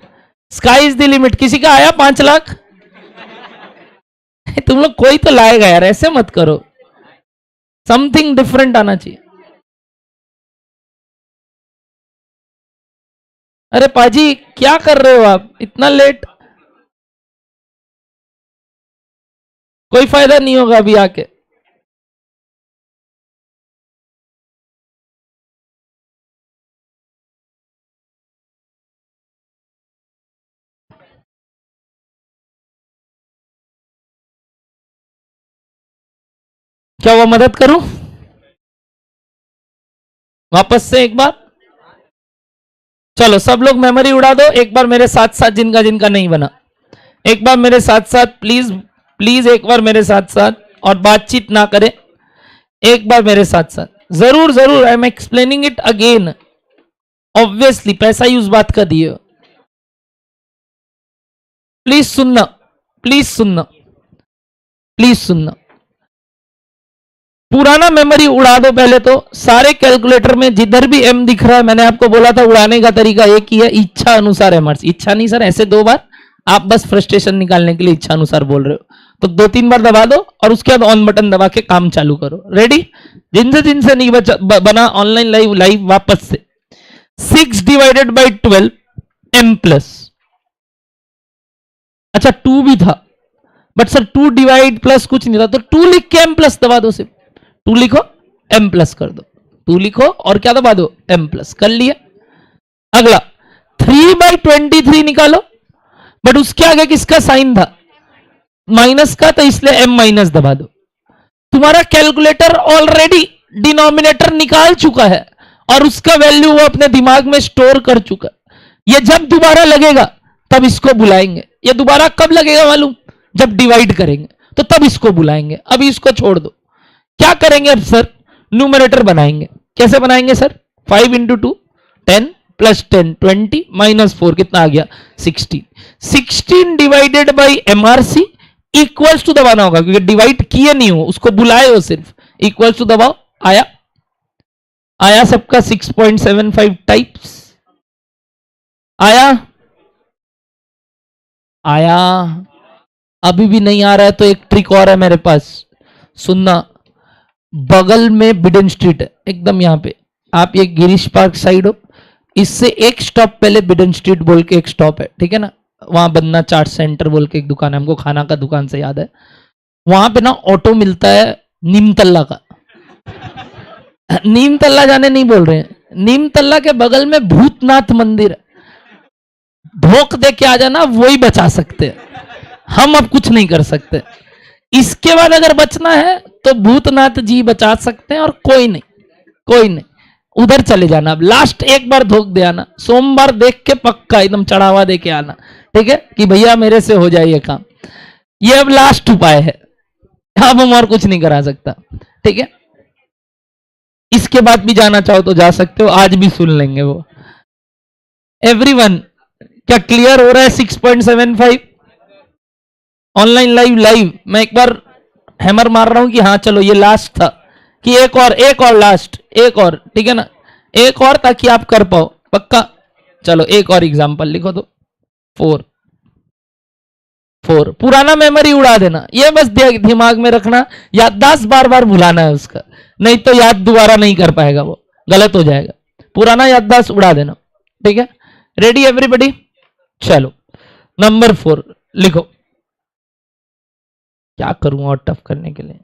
Sky is the limit. किसी का आया 5 लाख? तुम लोग कोई तो लाएगा यार, ऐसे मत करो, समथिंग डिफरेंट आना चाहिए। अरे पाजी क्या कर रहे हो आप इतना लेट? कोई फायदा नहीं होगा अभी आके। क्या वो मदद करूं वापस से एक बार? चलो सब लोग मेमोरी उड़ा दो एक बार मेरे साथ साथ, जिनका जिनका नहीं बना एक बार मेरे साथ साथ प्लीज प्लीज, एक बार मेरे साथ साथ, और बातचीत ना करें, एक बार मेरे साथ साथ जरूर जरूर। I am explaining it again, obviously पैसा ही उस बात का दिए। प्लीज सुनना, प्लीज सुनना, प्लीज सुनना। पुराना मेमोरी उड़ा दो पहले तो। सारे कैलकुलेटर में जिधर भी m दिख रहा है, मैंने आपको बोला था उड़ाने का तरीका एक ही है, इच्छा अनुसार MRC। इच्छा नहीं सर ऐसे 2 बार, आप बस फ्रस्ट्रेशन निकालने के लिए इच्छा अनुसार बोल रहे हो, तो 2-3 बार दबा दो और उसके बाद ऑन बटन दबा के काम चालू करो। रेडी? जिनसे नहीं बना ऑनलाइन लाइव लाइव वापस से। 6/12 m प्लस, अच्छा 2 भी था बट सर 2 डिवाइड प्लस कुछ नहीं था, तो 2 लिख के m प्लस दबा दो। सिर्फ 2 लिखो m प्लस कर दो, 2 लिखो और क्या दबा दो? m प्लस कर लिया। अगला 3/23 निकालो, बट उसके आगे किसका साइन था? माइनस का, तो इसलिए m माइनस दबा दो। तुम्हारा कैलकुलेटर ऑलरेडी डिनोमिनेटर निकाल चुका है और उसका वैल्यू वो अपने दिमाग में स्टोर कर चुका। ये जब दोबारा लगेगा तब इसको बुलाएंगे। ये दोबारा कब लगेगा मालूम? जब डिवाइड करेंगे तो तब इसको बुलाएंगे। अभी इसको छोड़ दो। क्या करेंगे अब सर? न्यूमरेटर बनाएंगे। कैसे बनाएंगे सर? 5 × 2 10 प्लस 10 20 माइनस 4 कितना आ गया? 16। 16 divided by MRC equals to दबाना होगा, क्योंकि डिवाइड किए नहीं हो, उसको बुलाए हो सिर्फ। इक्वल्स टू दबाओ। आया? आया सबका 6.75 टाइप्स? आया? आया? अभी भी नहीं आ रहा है तो एक ट्रिक और है मेरे पास, सुनना। बगल में बिडन स्ट्रीट है, एकदम यहाँ पे। आप ये गिरीश पार्क साइड हो, इससे एक स्टॉप पहले बिडन स्ट्रीट बोल के एक स्टॉप है, ठीक है ना? वहां बन्ना चाट सेंटर बोल के एक दुकान है, हमको खाना का दुकान से याद है। वहां पे ना ऑटो मिलता है नीम तल्ला का। नीम तल्ला जाने नहीं बोल रहे हैं, नीम तल्ला के बगल में भूतनाथ मंदिर है। धोख दे के आ जाना, वही बचा सकते हैं, हम अब कुछ नहीं कर सकते। इसके बाद अगर बचना है तो भूतनाथ जी बचा सकते हैं, और कोई नहीं, कोई नहीं। उधर चले जाना, अब लास्ट एक बार धोख दे आना, सोमवार देख के पक्का एकदम चढ़ावा दे के आना, ठीक है? कि भैया मेरे से हो जाए ये काम। ये अब लास्ट उपाय है, अब हम और कुछ नहीं करा सकता, ठीक है? इसके बाद भी जाना चाहो तो जा सकते हो, आज भी सुन लेंगे वो। एवरीवन, क्या क्लियर हो रहा है? 6.75 ऑनलाइन लाइव लाइव। मैं एक बार हैमर मार रहा हूं कि हाँ चलो ये लास्ट था, कि एक और लास्ट, एक और, ठीक है ना? एक और, ताकि आप कर पाओ पक्का। चलो एक और एग्जांपल लिखो तो 4 4। पुराना मेमोरी उड़ा देना, ये बस दिमाग में रखना, याददाश्त बार बार भुलाना है उसका, नहीं तो याद दोबारा नहीं कर पाएगा, वो गलत हो जाएगा। पुराना याददाश्त उड़ा देना, ठीक है? Ready everybody? चलो नंबर 4 लिखो। क्या करूं और टफ करने के लिए?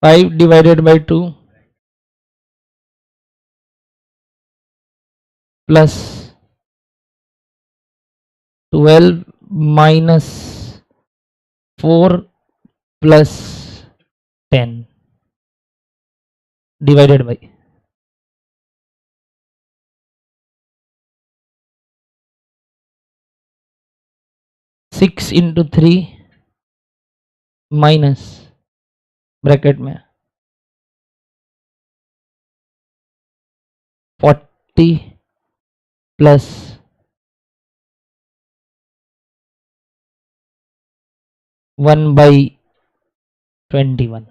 5 divided by 2 plus 12 minus 4 plus 10 divided by 6 into 3 minus bracket में 40 प्लस 1/21।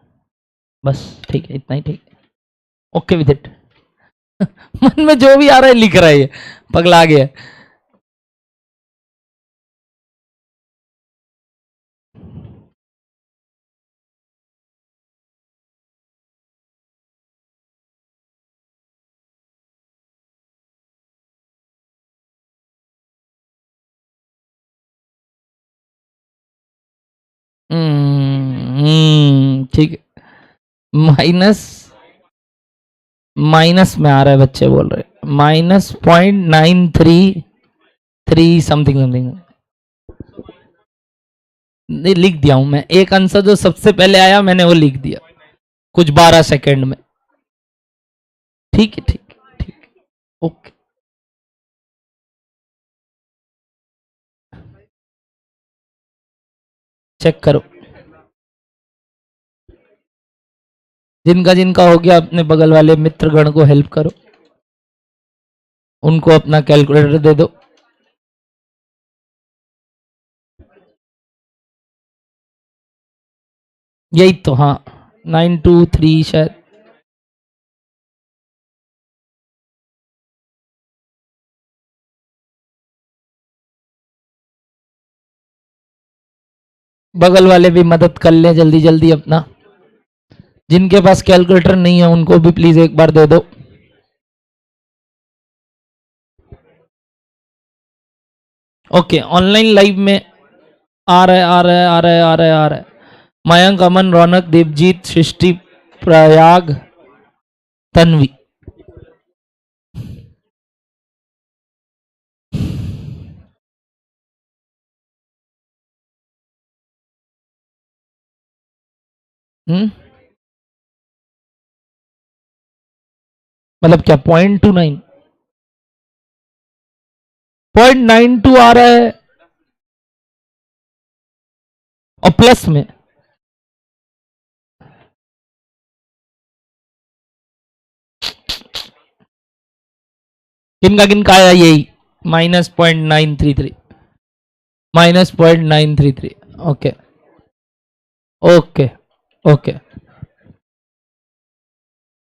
बस ठीक है, इतना ही ठीक है। Okay with it. मन में जो भी आ रहा है लिख रहा है, ये पगला गया। ठीक है। माइनस माइनस में आ रहा है, बच्चे बोल रहे -0.933 समथिंग समथिंग। लिख दिया हूं मैं, एक आंसर जो सबसे पहले आया मैंने वो लिख दिया, कुछ 12 सेकंड में। ठीक है, ठीक है, ठीक है, ओके। चेक करो, जिनका जिनका हो गया अपने बगल वाले मित्रगण को हेल्प करो, उनको अपना कैलकुलेटर दे दो। यही तो, हाँ 923 शायद। बगल वाले भी मदद कर ले जल्दी जल्दी अपना, जिनके पास कैलकुलेटर नहीं है उनको भी प्लीज एक बार दे दो। ओके, ऑनलाइन लाइव में आ रहा है, आ रहा है, आ रहा है, आ रहा है, आ रहा है। मयंक, अमन, रौनक, देवजीत, सृष्टि, प्रयाग, तन्वी। मतलब क्या 0.29 0.92 आ रहा है, और प्लस में किनका आया यही -0.933 -0.933। Okay okay okay.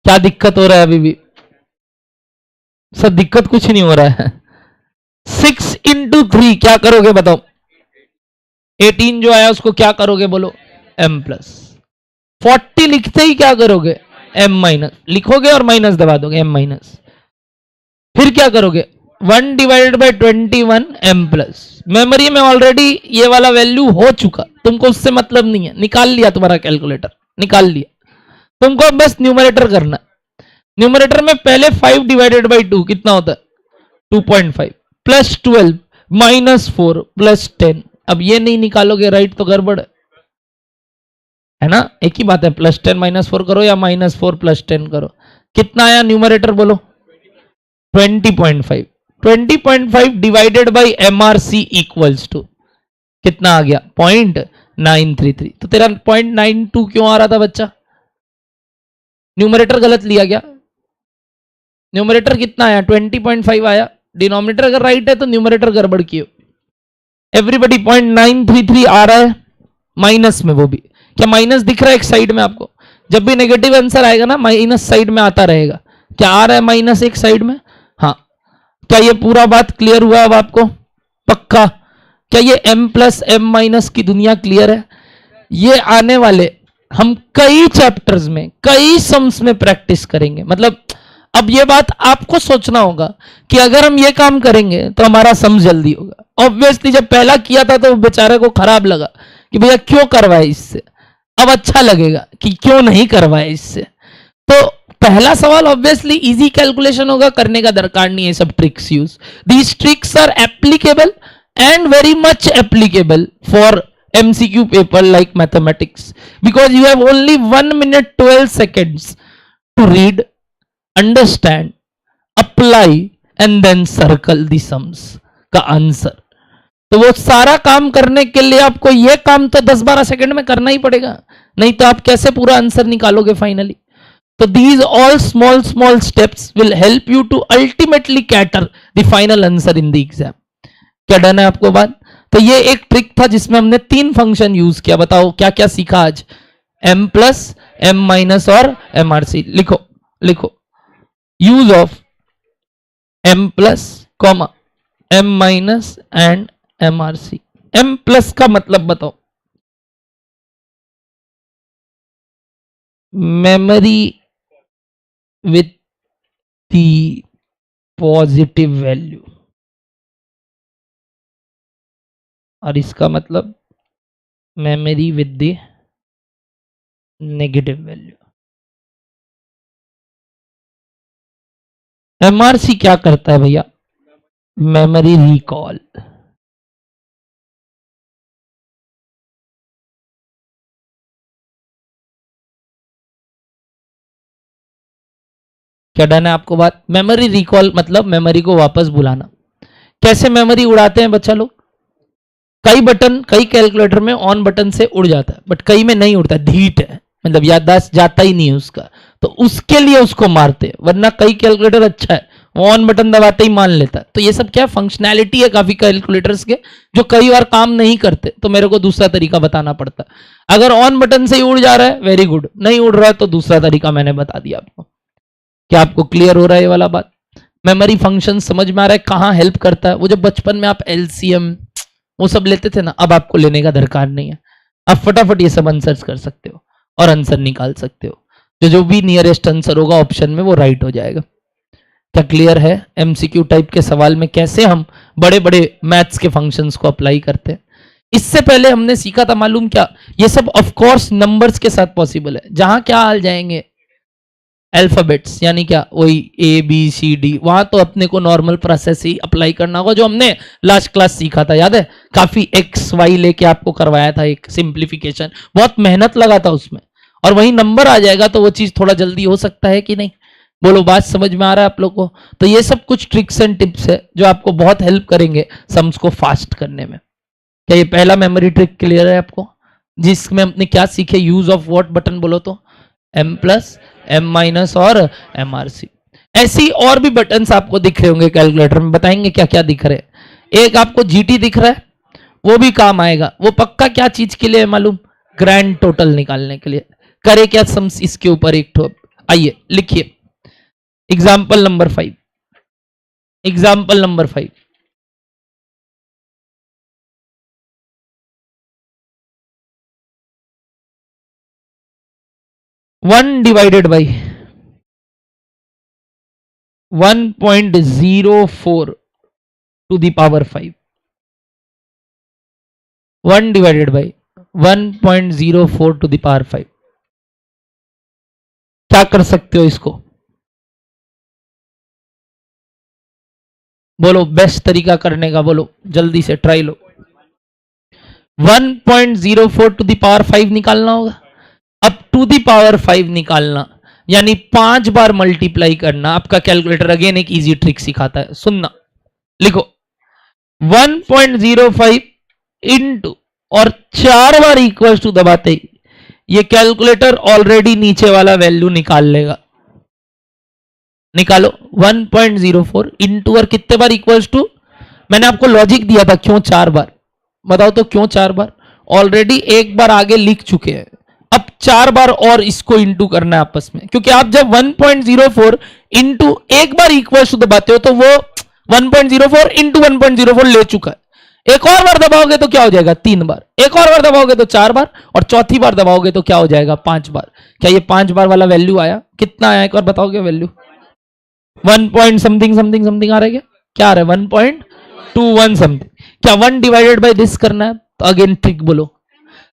क्या दिक्कत हो रहा है अभी भी? सर दिक्कत कुछ नहीं हो रहा है। 6 इंटू 3 क्या करोगे बताओ? 18 जो आया उसको क्या करोगे बोलो? m plus. 40 लिखते ही क्या करोगे? m माइनस लिखोगे और माइनस दबा दोगे, m माइनस। फिर क्या करोगे? 1 divided by 21 m plus. Memory में ऑलरेडी ये वाला वैल्यू हो चुका, तुमको उससे मतलब नहीं है, निकाल लिया तुम्हारा कैलकुलेटर, निकाल लिया। तुमको बस न्यूमरेटर करना। न्यूमरेटर में पहले 5 डिवाइडेड बाई 2 कितना होता है? 2.5 प्लस 12 माइनस 4 प्लस 10। अब ये नहीं निकालोगे राइट तो गड़बड़ है ना? एक ही बात है, प्लस 10 माइनस 4 करो या माइनस 4 प्लस 10 करो। कितना आया न्यूमरेटर बोलो? 20.5। 20.5 divided by MRC equals to कितना आ गया? 0.933। तो तेरा 0.92 क्यों आ रहा था बच्चा? न्यूमरेटर गलत लिया गया। न्यूमरेटर कितना आया? 20.5 आया। डिनोमिनेटर अगर राइट है तो न्यूमरेटर गड़बड़ कियो। एवरीबडी 0.933 आ रहा है माइनस में, वो भी क्या माइनस दिख रहा है एक साइड में आपको? जब भी नेगेटिव आंसर आएगा ना माइनस साइड में आता रहेगा। क्या आ रहा है माइनस एक साइड में? हाँ। क्या ये पूरा बात क्लियर हुआ अब आपको? पक्का? क्या ये m प्लस m माइनस की दुनिया क्लियर है? ये आने वाले हम कई चैप्टर्स में कई सम्स में प्रैक्टिस करेंगे। मतलब अब ये बात आपको सोचना होगा कि अगर हम ये काम करेंगे तो हमारा सम जल्दी होगा। ऑब्वियसली जब पहला किया था तो बेचारे को खराब लगा कि भैया क्यों करवाए इससे। अब अच्छा लगेगा कि क्यों नहीं करवाए इससे। तो पहला सवाल ऑब्वियसली इजी कैलकुलेशन होगा, करने का दरकार नहीं है सब tricks use. These tricks are applicable and very much applicable for MCQ paper like mathematics because you have only 1 minute 12 seconds to read, understand, apply and then circle the sums का आंसर। तो वो सारा काम करने के लिए आपको ये काम तो 10-12 सेकंड में करना ही पड़ेगा, नहीं तो आप कैसे पूरा आंसर निकालोगे फाइनली। तो these all small steps will help you to ultimately cater the final answer in the exam। क्या डन है आपको बात? तो ये एक ट्रिक था जिसमें हमने 3 फंक्शन यूज किया। बताओ क्या क्या सीखा आज? m प्लस m माइनस और mrc। लिखो लिखो, use of m plus comma m minus and mrc। m plus का मतलब बताओ? Memory with the positive value, और इसका मतलब memory with the negative value. MRC क्या करता है भैया? Memory recall. क्या डन है आपको बात? मेमोरी रिकॉल मतलब मेमोरी को वापस बुलाना। कैसे मेमोरी उड़ाते हैं बच्चा लोग? कई बटन कई कैलकुलेटर में ऑन बटन से उड़ जाता है, बट कई में नहीं उड़ता, ढीठ है, मतलब याददाश्त जाता ही नहीं है उसका, तो उसके लिए उसको मारते हैं। वरना कई कैलकुलेटर अच्छा है, वो ऑन बटन दबाते ही मान लेता है। तो ये सब क्या फंक्शनैलिटी है काफी कैलकुलेटर्स के जो कई बार काम नहीं करते, तो मेरे को दूसरा तरीका बताना पड़ता है। अगर ऑन बटन से ही उड़ जा रहा है वेरी गुड, नहीं उड़ रहा है तो दूसरा तरीका मैंने बता दिया आपको। क्या आपको क्लियर हो रहा है ये वाला बात? मेमोरी फंक्शन समझ में आ रहा है कहाँ हेल्प करता है? वो जब बचपन में आप एलसीएम वो सब लेते थे ना, अब आपको लेने का दरकार नहीं है। आप फटाफट ये सब आंसर्स कर सकते हो और आंसर निकाल सकते हो। जो भी नियरेस्ट आंसर होगा ऑप्शन में वो राइट हो जाएगा। क्या क्लियर है? एमसीक्यू टाइप के सवाल में कैसे हम बड़े बड़े मैथ्स के फंक्शंस को अप्लाई करते हैं। इससे पहले हमने सीखा था मालूम क्या? ये सब ऑफ कोर्स नंबर्स के साथ पॉसिबल है, जहां क्या आ जाएंगे अल्फाबेट्स, यानी क्या वही ए बी सी डी, वहां तो अपने को नॉर्मल प्रोसेस ही अप्लाई करना होगा जो हमने लास्ट क्लास सीखा था, याद है? काफी एक्स वाई लेके आपको करवाया था एक सिंप्लीफिकेशन, बहुत मेहनत लगा था उसमें, और वही नंबर आ जाएगा तो वो चीज थोड़ा जल्दी हो सकता है कि नहीं? बोलो बात समझ में आ रहा है आप लोग को? तो ये सब कुछ ट्रिक्स एंड टिप्स है जो आपको बहुत हेल्प करेंगे सम्स को फास्ट करने में। क्या ये पहला मेमोरी ट्रिक क्लियर है आपको, जिसमें हमने क्या सीखे? यूज ऑफ व्हाट बटन बोलो तो? m प्लस m माइनस और mrc। ऐसी और भी बटन्स आपको दिख रहे होंगे कैलकुलेटर में, बताएंगे क्या क्या दिख रहे हैं। एक आपको GT दिख रहा है, वो भी काम आएगा। वो पक्का क्या चीज के लिए है मालूम? ग्रैंड टोटल निकालने के लिए। करे क्या सम्स इसके ऊपर एक ठो, आइए लिखिए example number 5। Example number 5, 1 divided by 1.04 to the power 5, 1 divided by 1.04 to the power 5। क्या कर सकते हो इसको? बोलो बेस्ट तरीका करने का, बोलो जल्दी से ट्राई लो। 1.04 टू द पावर 5 निकालना होगा। अब टू द पावर 5 निकालना यानी 5 बार मल्टीप्लाई करना। आपका कैलकुलेटर अगेन एक इजी ट्रिक सिखाता है, सुनना। लिखो 1.05 इंटू और 4 बार इक्वल टू दबाते ही ये कैलकुलेटर ऑलरेडी नीचे वाला वैल्यू निकाल लेगा। निकालो 1.04 इंटू और कितने बार इक्वल्स टू, मैंने आपको लॉजिक दिया था क्यों 4 बार, बताओ तो क्यों 4 बार? ऑलरेडी एक बार आगे लिख चुके हैं, अब 4 बार और इसको इंटू करना है आपस में, क्योंकि आप जब 1.04 इंटू एक बार इक्वल्स टू दबाते हो तो वो 1.04 इंटू 1.04 ले चुका है। एक और बार दबाओगे तो क्या हो जाएगा? 3 बार। एक और बार दबाओगे तो 4 बार, और चौथी बार दबाओगे तो क्या हो जाएगा? 5 बार। क्या ये 5 बार वाला वैल्यू आया? कितना आया एक बार बताओगे value? 1 point something something something आ रहा है क्या? क्या आ रहा है? 1.21 समथिंग। क्या 1 डिवाइडेड बाय दिस करना है? तो अगेन ट्रिक बोलो।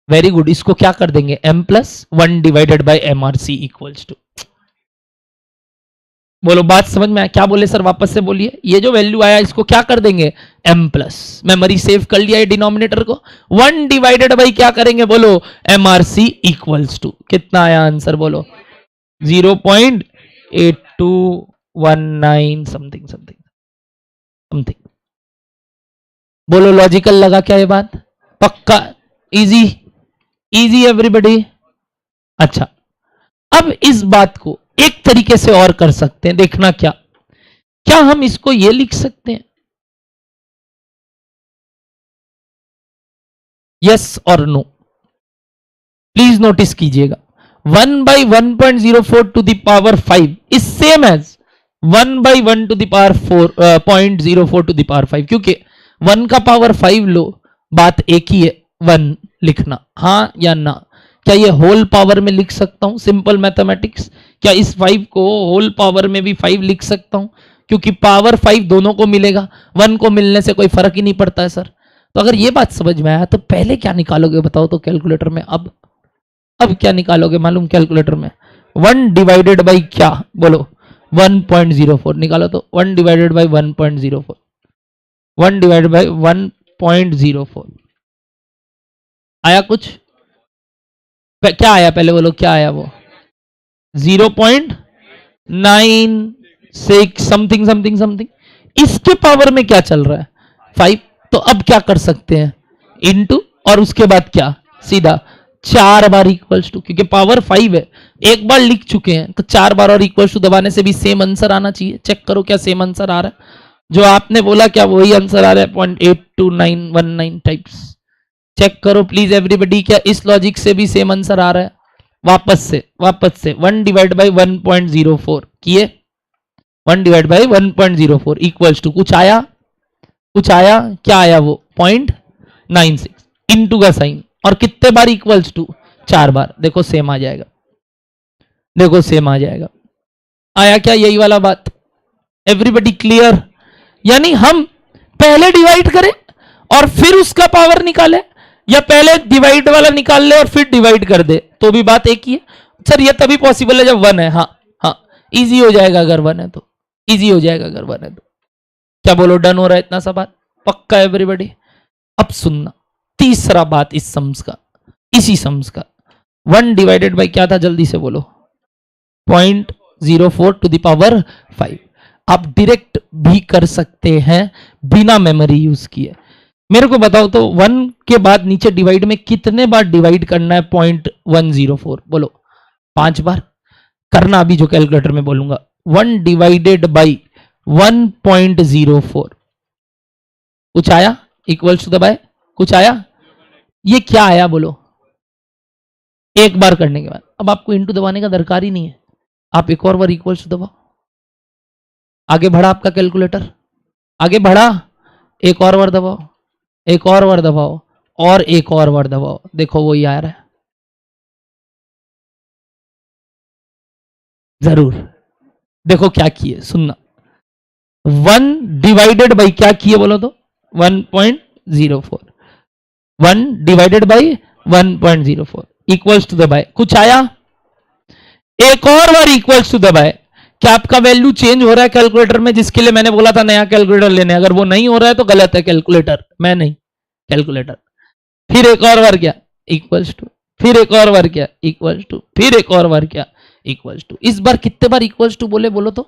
Very good. इसको क्या कर देंगे? m plus 1 divided by mrc equals to. बोलो बात समझ में आया? क्या बोले सर? वापस से बोलिए। ये जो वैल्यू आया इसको क्या कर देंगे? m प्लस, मेमोरी सेव कर लिया है डिनोमिनेटर को। 1 डिवाइडेड बाई क्या करेंगे? बोलो mrc इक्वल्स टू। कितना आया आंसर? बोलो 0.8219 समथिंग समथिंग समथिंग। बोलो लॉजिकल लगा क्या ये बात? पक्का? Easy easy everybody? अच्छा, अब इस बात को एक तरीके से और कर सकते हैं, देखना क्या क्या हम इसको ये लिख सकते हैं, यस और नो? प्लीज नोटिस कीजिएगा। 1 by 1.04 to the power 5 is same as 1 by 1 to the power 4.04 to the power 5, क्योंकि 1 का पावर 5 लो, बात एक ही है, 1 लिखना, हाँ या ना? क्या ये होल पावर में लिख सकता हूं? Simple mathematics. क्या इस 5 को होल पावर में भी 5 लिख सकता हूं? क्योंकि पावर 5 दोनों को मिलेगा, 1 को मिलने से कोई फर्क ही नहीं पड़ता है सर। तो अगर ये बात समझ में आया तो पहले क्या निकालोगे बताओ तो कैलकुलेटर में? अब क्या निकालोगे मालूम कैलकुलेटर में? 1 डिवाइडेड बाई क्या? बोलो 1.04 निकालो तो 1 डिवाइडेड बाई 1.04, 1 डिवाइडेड बाई 1.04 आया कुछ? क्या आया पहले बोलो? क्या आया वो? 0.96 समथिंग समथिंग समथिंग। इसके पावर में क्या चल रहा है? 5। तो अब क्या कर सकते हैं? इनटू और उसके बाद क्या? सीधा 4 बार इक्वल्स टू, क्योंकि पावर 5 है, एक बार लिख चुके हैं तो 4 बार और इक्वल्स टू दबाने से भी सेम आंसर आना चाहिए। चेक करो क्या सेम आंसर आ रहा है? जो आपने बोला क्या वही आंसर आ रहा है? 0.82919 टाइप्स। चेक करो प्लीज एवरीबॉडी, क्या इस लॉजिक से भी सेम आंसर आ रहा है? वापस से 1 डिवाइड बाई 1.04 किए, 1 डिवाइड बाई 1.04 इक्वल्स टू कुछ आया? कुछ आया? क्या आया वो? 0.96 इनटू का साइन, और कितने बार इक्वल्स टू? 4 बार। देखो सेम आ जाएगा, देखो सेम आ जाएगा। आया क्या यही वाला बात? Everybody clear? यानी हम पहले डिवाइड करें और फिर उसका पावर निकाले, या पहले डिवाइड वाला निकाल ले और फिर डिवाइड कर दे, तो भी बात एक ही है। सर ये तभी पॉसिबल है जब 1 है। हाँ हाँ, इजी हो जाएगा अगर 1 है तो, इजी हो जाएगा अगर 1 है तो। क्या बोलो डन हो रहा है इतना सा बात? पक्का एवरीबॉडी? अब सुनना तीसरा बात इस सम्स का, इसी सम्स का। 1 डिवाइडेड बाई क्या था? जल्दी से बोलो 0.04 टू द पावर 5। आप डायरेक्ट भी कर सकते हैं बिना मेमोरी यूज किए। मेरे को बताओ तो 1 के बाद नीचे डिवाइड में कितने बार डिवाइड करना है? 0.104 बोलो 5 बार करना। अभी जो कैलकुलेटर में बोलूंगा 1 डिवाइडेड बाई 1.04 कुछ आया? इक्वल्स टू दबाए कुछ आया? ये क्या आया बोलो? एक बार करने के बाद अब आपको इंटू दबाने का दरकार ही नहीं है, आप एक और बार इक्वल्स टू दबाओ। आगे बढ़ा आपका कैलकुलेटर, आगे बढ़ा, एक और बार दबाओ, एक और बार दबाओ, और एक और बार दबाओ, देखो वही आ रहा है। जरूर। देखो क्या किए, सुनना। 1 डिवाइडेड बाई क्या किए बोलो तो 1.04, 1 डिवाइडेड बाई 1.04 इक्वल्स टू दबाए कुछ आया, एक और बार इक्वल्स टू दबाए। क्या आपका वैल्यू चेंज हो रहा है कैलकुलेटर में, जिसके लिए मैंने बोला था नया कैलकुलेटर लेने, अगर वो नहीं हो रहा है तो गलत है कैलकुलेटर, मैं नहीं, कैलकुलेटर। फिर एक और बार क्या, इक्वल्स टू, फिर एक और बार क्या, इक्वल्स टू, फिर एक और बार क्या, इक्वल्स टू। इस बार कितने बार इक्वल्स टू बोले बोलो तो,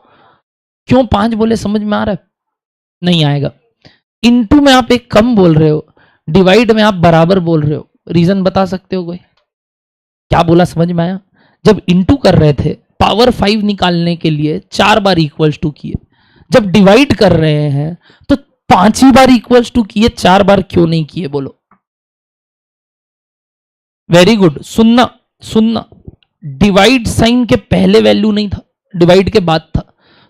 क्यों 5 बोले, समझ में आ रहा है? नहीं आएगा। इनटू में आप एक कम बोल रहे हो, डिवाइड में आप बराबर बोल रहे हो, रीजन बता सकते हो कोई? क्या बोला, समझ में आया? जब इनटू कर रहे थे पावर 5 निकालने के लिए 4 बार इक्वल्स टू किए, जब डिवाइड कर रहे हैं तो 5 ही बार इक्वल्स टू किए, 4 बार क्यों नहीं किए बोलो? वेरी गुड, सुनना सुनना। डिवाइड साइन के पहले वैल्यू नहीं था, डिवाइड के बाद था।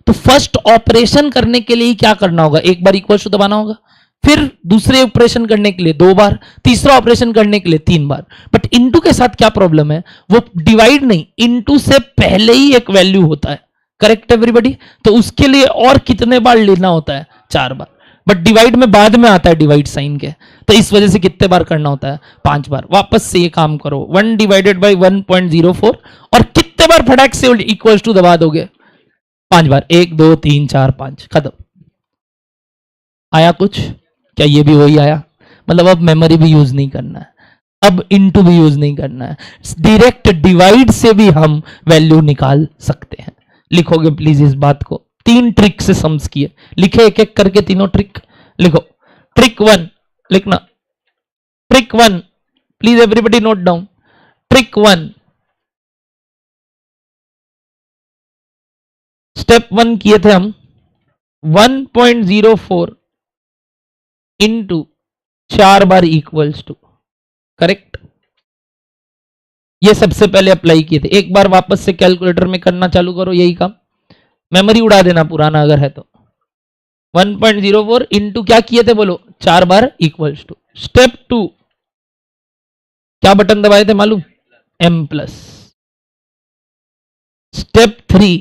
तो फर्स्ट ऑपरेशन करने के लिए क्या करना होगा, एक बार इक्वल टू दबाना होगा, फिर दूसरे ऑपरेशन करने के लिए 2 बार, तीसरा ऑपरेशन करने के लिए 3 बार। बट इनटू के साथ क्या प्रॉब्लम है, वो डिवाइड नहीं, इनटू से पहले ही एक वैल्यू होता है। Correct everybody? तो उसके लिए और कितने बार लेना होता है, 4 बार। बट डिवाइड में बाद में आता है डिवाइड साइन के, तो इस वजह से कितने बार करना होता है, 5 बार। वापस से ये काम करो, 1 डिवाइडेड बाई 1.04 और कितने बार फटाक से इक्वल टू दबा दोगे, 5 बार, 1 2 3 4 5, खत्म। आया कुछ? क्या ये भी वही आया? मतलब अब मेमोरी भी यूज नहीं करना है, अब इनटू भी यूज नहीं करना है, डायरेक्ट डिवाइड से भी हम वैल्यू निकाल सकते हैं। लिखोगे प्लीज इस बात को, 3 ट्रिक से सम्स किए, लिखे एक एक करके तीनों ट्रिक लिखो। ट्रिक 1 लिखना, trick 1 please everybody note down. Trick 1, step 1 किए थे हम 1.04 इंटू 4 बार इक्वल्स टू, करेक्ट? ये सबसे पहले अप्लाई किए थे। एक बार वापस से कैलकुलेटर में करना चालू करो यही काम, मेमोरी उड़ा देना पुराना अगर है तो। 1.04 इंटू क्या किए थे बोलो, 4 बार इक्वल्स टू। स्टेप 2 क्या बटन दबाए थे मालूम, M plus. Step 3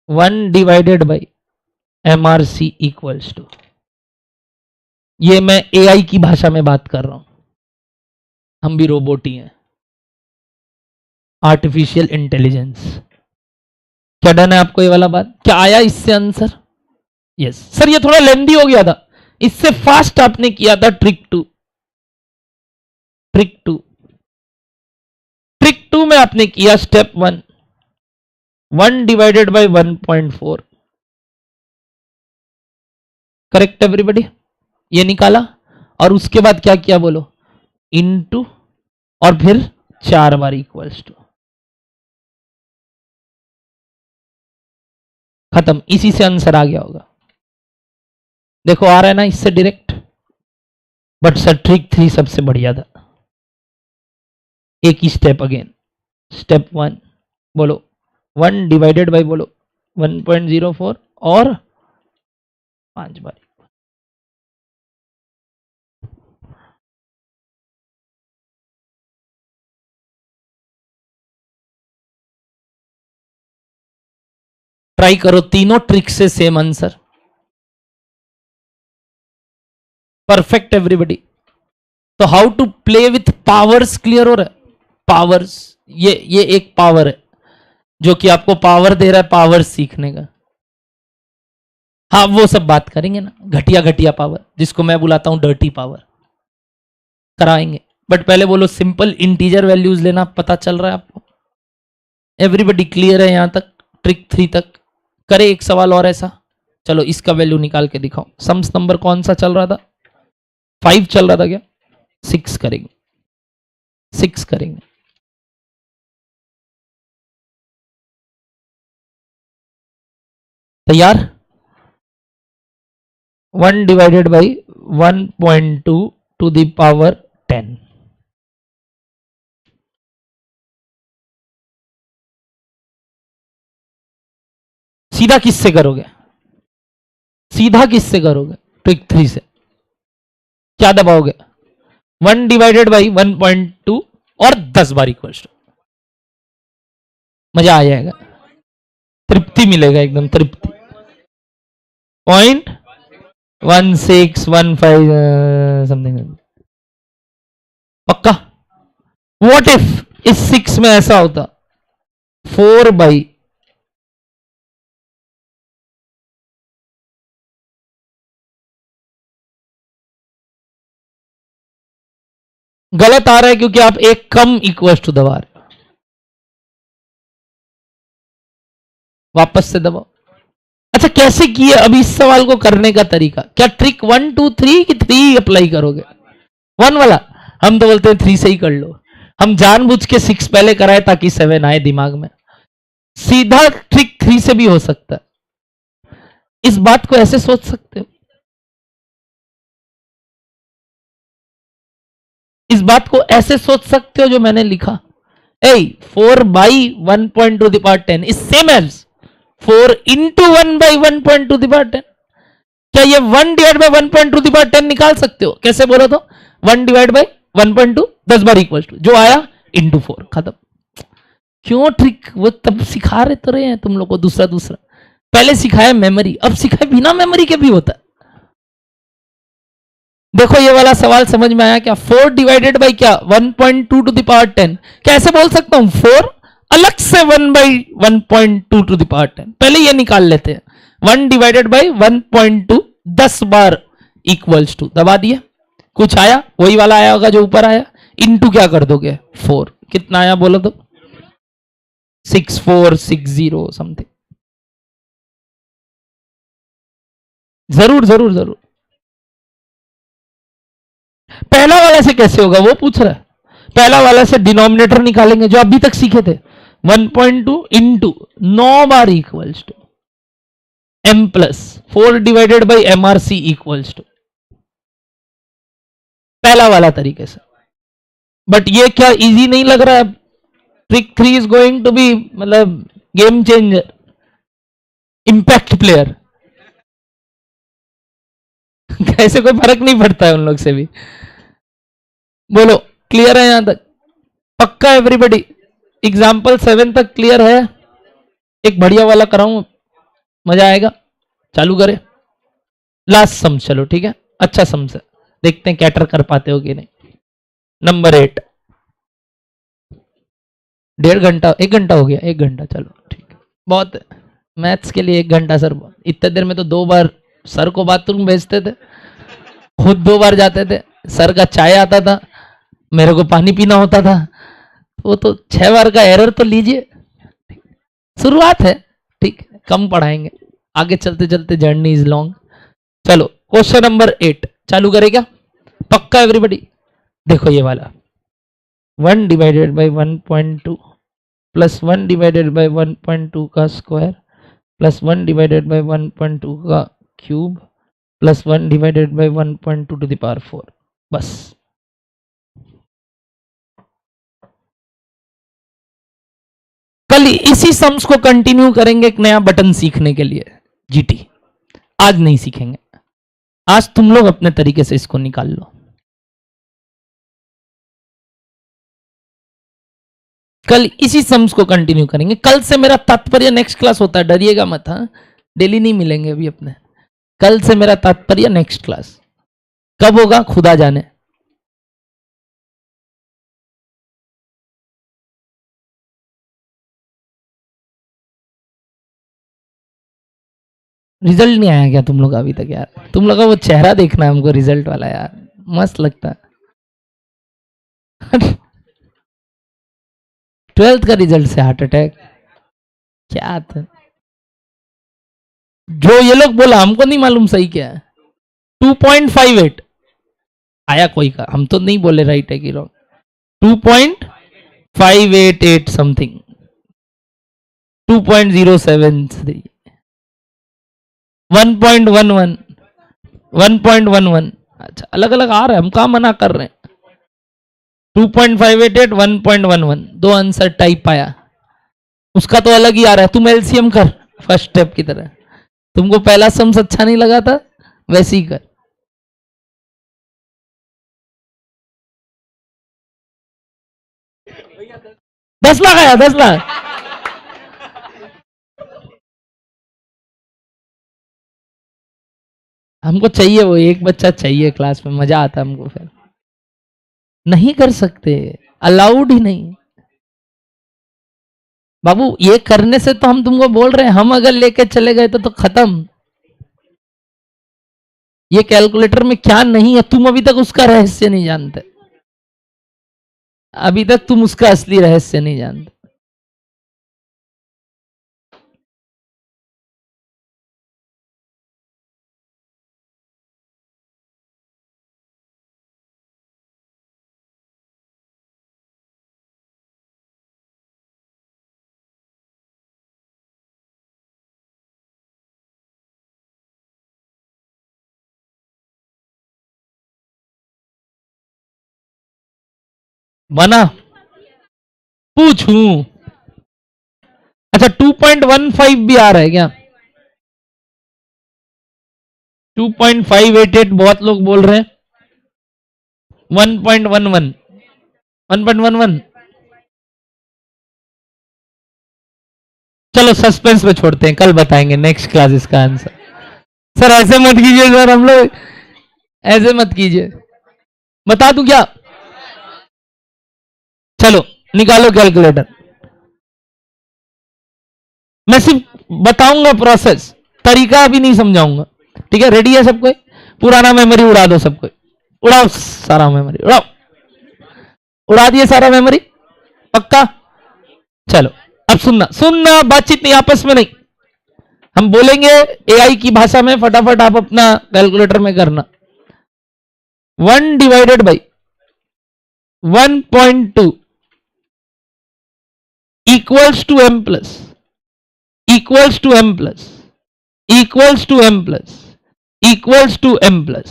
1 divided by MRC equals to. ये मैं AI की भाषा में बात कर रहा हूं, हम भी रोबोट ही हैं, आर्टिफिशियल इंटेलिजेंस। क्या डन है आपको ये वाला बात? क्या आया इससे आंसर? यस सर, ये थोड़ा लेंदी हो गया था, इससे फास्ट आपने किया था ट्रिक 2। ट्रिक 2, ट्रिक 2 में आपने किया step 1 1 divided by 1.4, correct everybody? ये निकाला और उसके बाद क्या किया बोलो, इनटू और फिर 4 बार इक्वल्स टू, खत्म। इसी से आंसर आ गया होगा, देखो आ रहा है ना इससे डायरेक्ट। बट सर ट्रिक 3 सबसे बढ़िया था। एक ही स्टेप अगेन, स्टेप 1 बोलो 1 डिवाइडेड बाई बोलो 1.04 और 5 बार। ट्राई करो तीनों ट्रिक से सेम आंसर, परफेक्ट एवरीबॉडी। तो how to play with powers clear हो रहा है? पावर्स, ये एक पावर है जो कि आपको पावर दे रहा है पावर्स सीखने का। हाँ वो सब बात करेंगे ना, घटिया घटिया पावर, जिसको मैं बुलाता हूं डर्टी पावर, कराएंगे। बट पहले बोलो सिंपल इंटीजर वैल्यूज लेना पता चल रहा है आपको? एवरीबॉडी क्लियर है यहां तक, ट्रिक 3 तक? करे एक सवाल और ऐसा, चलो इसका वैल्यू निकाल के दिखाओ। सम्स नंबर कौन सा चल रहा था, 5 चल रहा था क्या? 6 करेंगे, 6 करेंगे। तैयार? 1 divided by 1.2 to the power 10, सीधा किससे करोगे, सीधा किससे करोगे? ट्रिक 3 से। क्या दबाओगे, 1 डिवाइडेड बाई 1.2 और 10 बार इक्वल टू। मजा आ जाएगा, तृप्ति मिलेगा, एकदम तृप्ति। 0.1615 समथिंग, पक्का। व्हाट इफ इस 6 में ऐसा होता 4 बाई, गलत आ रहा है क्योंकि आप एक कम इक्वल टू दबा रहे हो। वापस से दबाओ। अच्छा कैसे किए अभी इस सवाल को करने का तरीका क्या? ट्रिक 1 2 3 की 3 अप्लाई करोगे? 1 वाला हम तो बोलते हैं 3 से ही कर लो। हम जानबूझ के 6 पहले कराए ताकि 7 आए दिमाग में। सीधा ट्रिक 3 से भी हो सकता है। इस बात को ऐसे सोच सकते हो, इस बात को ऐसे सोच सकते हो जो मैंने लिखा। 4 by 1 to the power 10 is same as 4 into 1 by 1 to the power 10। क्या ये 1 divide by 1 to the power 10 निकाल सकते हो? कैसे बोलो तो? 1 डिवाइड बाई 1 10 बार इक्वल टू जो आया इंटू 4, खत्म। क्यों ट्रिक? वो तब सिखा रहे तो रहे हैं तुम लोग को दूसरा दूसरा। पहले सिखाया मेमोरी, अब सिखाया बिना मेमोरी के भी होता है। देखो ये वाला सवाल समझ में आया क्या? 4 डिवाइडेड बाई क्या 1.2 टू द पावर 10। कैसे बोल सकता हूं? 4 अलग से 1 बाई 1.2 टू द पावर 10। पहले ये निकाल लेते हैं। 1 डिवाइडेड बाई 1.2 10 बार इक्वल्स टू, दबा दिया, कुछ आया वही वाला आया होगा जो ऊपर आया, इनटू क्या कर दोगे 4। कितना आया बोलो तो? 6460 समथिंग। जरूर जरूर जरूर। पहला वाला से कैसे होगा वो पूछ रहा है। पहला वाला से डिनोमिनेटर निकालेंगे जो अभी तक सीखे थे। 1.2 इंटू 9 बार equals to m plus 4 divided by MRC equals to, पहला वाला तरीके से। बट ये क्या इजी नहीं लग रहा है? Trick 3 is going to be मतलब गेम चेंजर, इंपैक्ट प्लेयर। कैसे कोई फर्क नहीं पड़ता है उन लोग से भी। बोलो क्लियर है यहां तक? पक्का एवरीबॉडी? एग्जाम्पल 7 तक क्लियर है? एक बढ़िया वाला कराऊं, मजा आएगा। चालू करें लास्ट सम, चलो ठीक है, अच्छा सम से देखते हैं कैटर कर पाते हो कि नहीं। नंबर 8, 1.5 घंटा, 1 घंटा हो गया, 1 घंटा, चलो ठीक है, बहुत है मैथ्स के लिए 1 घंटा। सर इतने देर में तो 2 बार सर को बाथरूम भेजते थे, खुद 2 बार जाते थे, सर का चाय आता था, मेरे को पानी पीना होता था, वो तो 6 बार का एरर तो लीजिए, शुरुआत है ठीक, कम पढ़ाएंगे, आगे चलते चलते जर्नी इज लॉन्ग। चलो क्वेश्चन नंबर 8 चालू करें क्या? पक्का एवरीबॉडी? देखो ये वाला 1 divided by 1.2 plus 1 divided by 1.2 का स्क्वायर प्लस 1 डिवाइडेड बाई 1.2 का cube plus 1 divided by 1.2 to the power 4। बस कल इसी सम्स को कंटिन्यू करेंगे एक नया बटन सीखने के लिए, जीटी। आज नहीं सीखेंगे, आज तुम लोग अपने तरीके से इसको निकाल लो। कल इसी सम्स को कंटिन्यू करेंगे। कल से मेरा तात्पर्य नेक्स्ट क्लास होता है, डरिएगा मत। हाँ डेली नहीं मिलेंगे अभी अपने, कल से मेरा तात्पर्य नेक्स्ट क्लास। कब होगा खुदा जाने। रिजल्ट नहीं आया क्या तुम लोग अभी तक? यार तुम लोग का वो चेहरा देखना है हमको रिजल्ट वाला, यार मस्त लगता है। 12th का रिजल्ट से हार्ट अटैक क्या था? जो ये लोग बोला हमको नहीं मालूम सही क्या है। 2.58 आया कोई का, हम तो नहीं बोले राइट है कि रॉन्ग। 2.588 समथिंग, 2.073, 1.11, 1.11। अच्छा अलग अलग आ रहा है, हम कहाँ मना कर रहे हैं। 2.588, 1.11 दो आंसर टाइप आया, उसका तो अलग ही आ रहा है। तुम एलसीएम कर फर्स्ट स्टेप की तरह, तुमको पहला सम्स अच्छा नहीं लगा था वैसे ही कर। दस लाख आया, 10 लाख। हमको चाहिए, वो एक बच्चा चाहिए क्लास में, मजा आता हमको। फिर नहीं कर सकते, अलाउड ही नहीं। बाबू ये करने से तो हम तुमको बोल रहे हैं, हम अगर लेके चले गए तो खत्म। ये कैलकुलेटर में क्या नहीं है, तुम अभी तक उसका रहस्य नहीं जानते। अभी तक तुम उसका असली रहस्य नहीं जानते। बना पूछूं? अच्छा 2.15 भी आ रहा है क्या? 2.588 बहुत लोग बोल रहे हैं। 1.11 1.11। चलो सस्पेंस में छोड़ते हैं, कल बताएंगे नेक्स्ट क्लास इसका आंसर। सर ऐसे मत कीजिए सर, हम लोग ऐसे मत कीजिए। बता दूं क्या? चलो निकालो कैलकुलेटर। मैं सिर्फ बताऊंगा प्रोसेस, तरीका अभी नहीं समझाऊंगा। ठीक है, रेडी है सबको? पुराना मेमोरी उड़ा दो सबको, उड़ाओ सारा मेमोरी, उड़ाओ। उड़ा दिए सारा मेमोरी? पक्का? चलो अब सुनना, सुनना, बातचीत नहीं, आपस में नहीं। हम बोलेंगे एआई की भाषा में, फटाफट आप अपना कैलकुलेटर में करना। 1 divided by 1.2 equals to m plus, equals to m plus, equals to m plus, equals to m plus.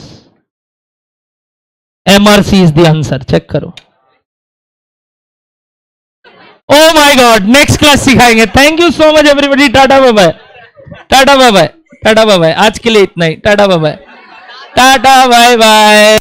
MRC is the answer. Check करो। Oh my god, next class सिखाएंगे। Thank you so much everybody. Tata bye bye, tata bye bye, tata bye bye. आज के लिए इतना ही। Tata bye bye, tata bye bye.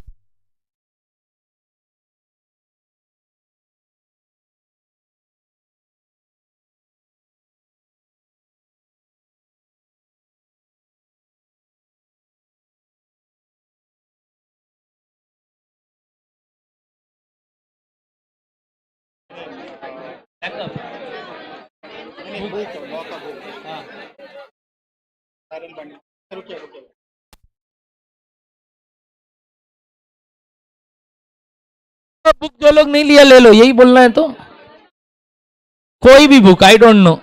Book जो लोग नहीं लिया ले लो, यही बोलना है। तो कोई भी बुक, आई डोंट नो।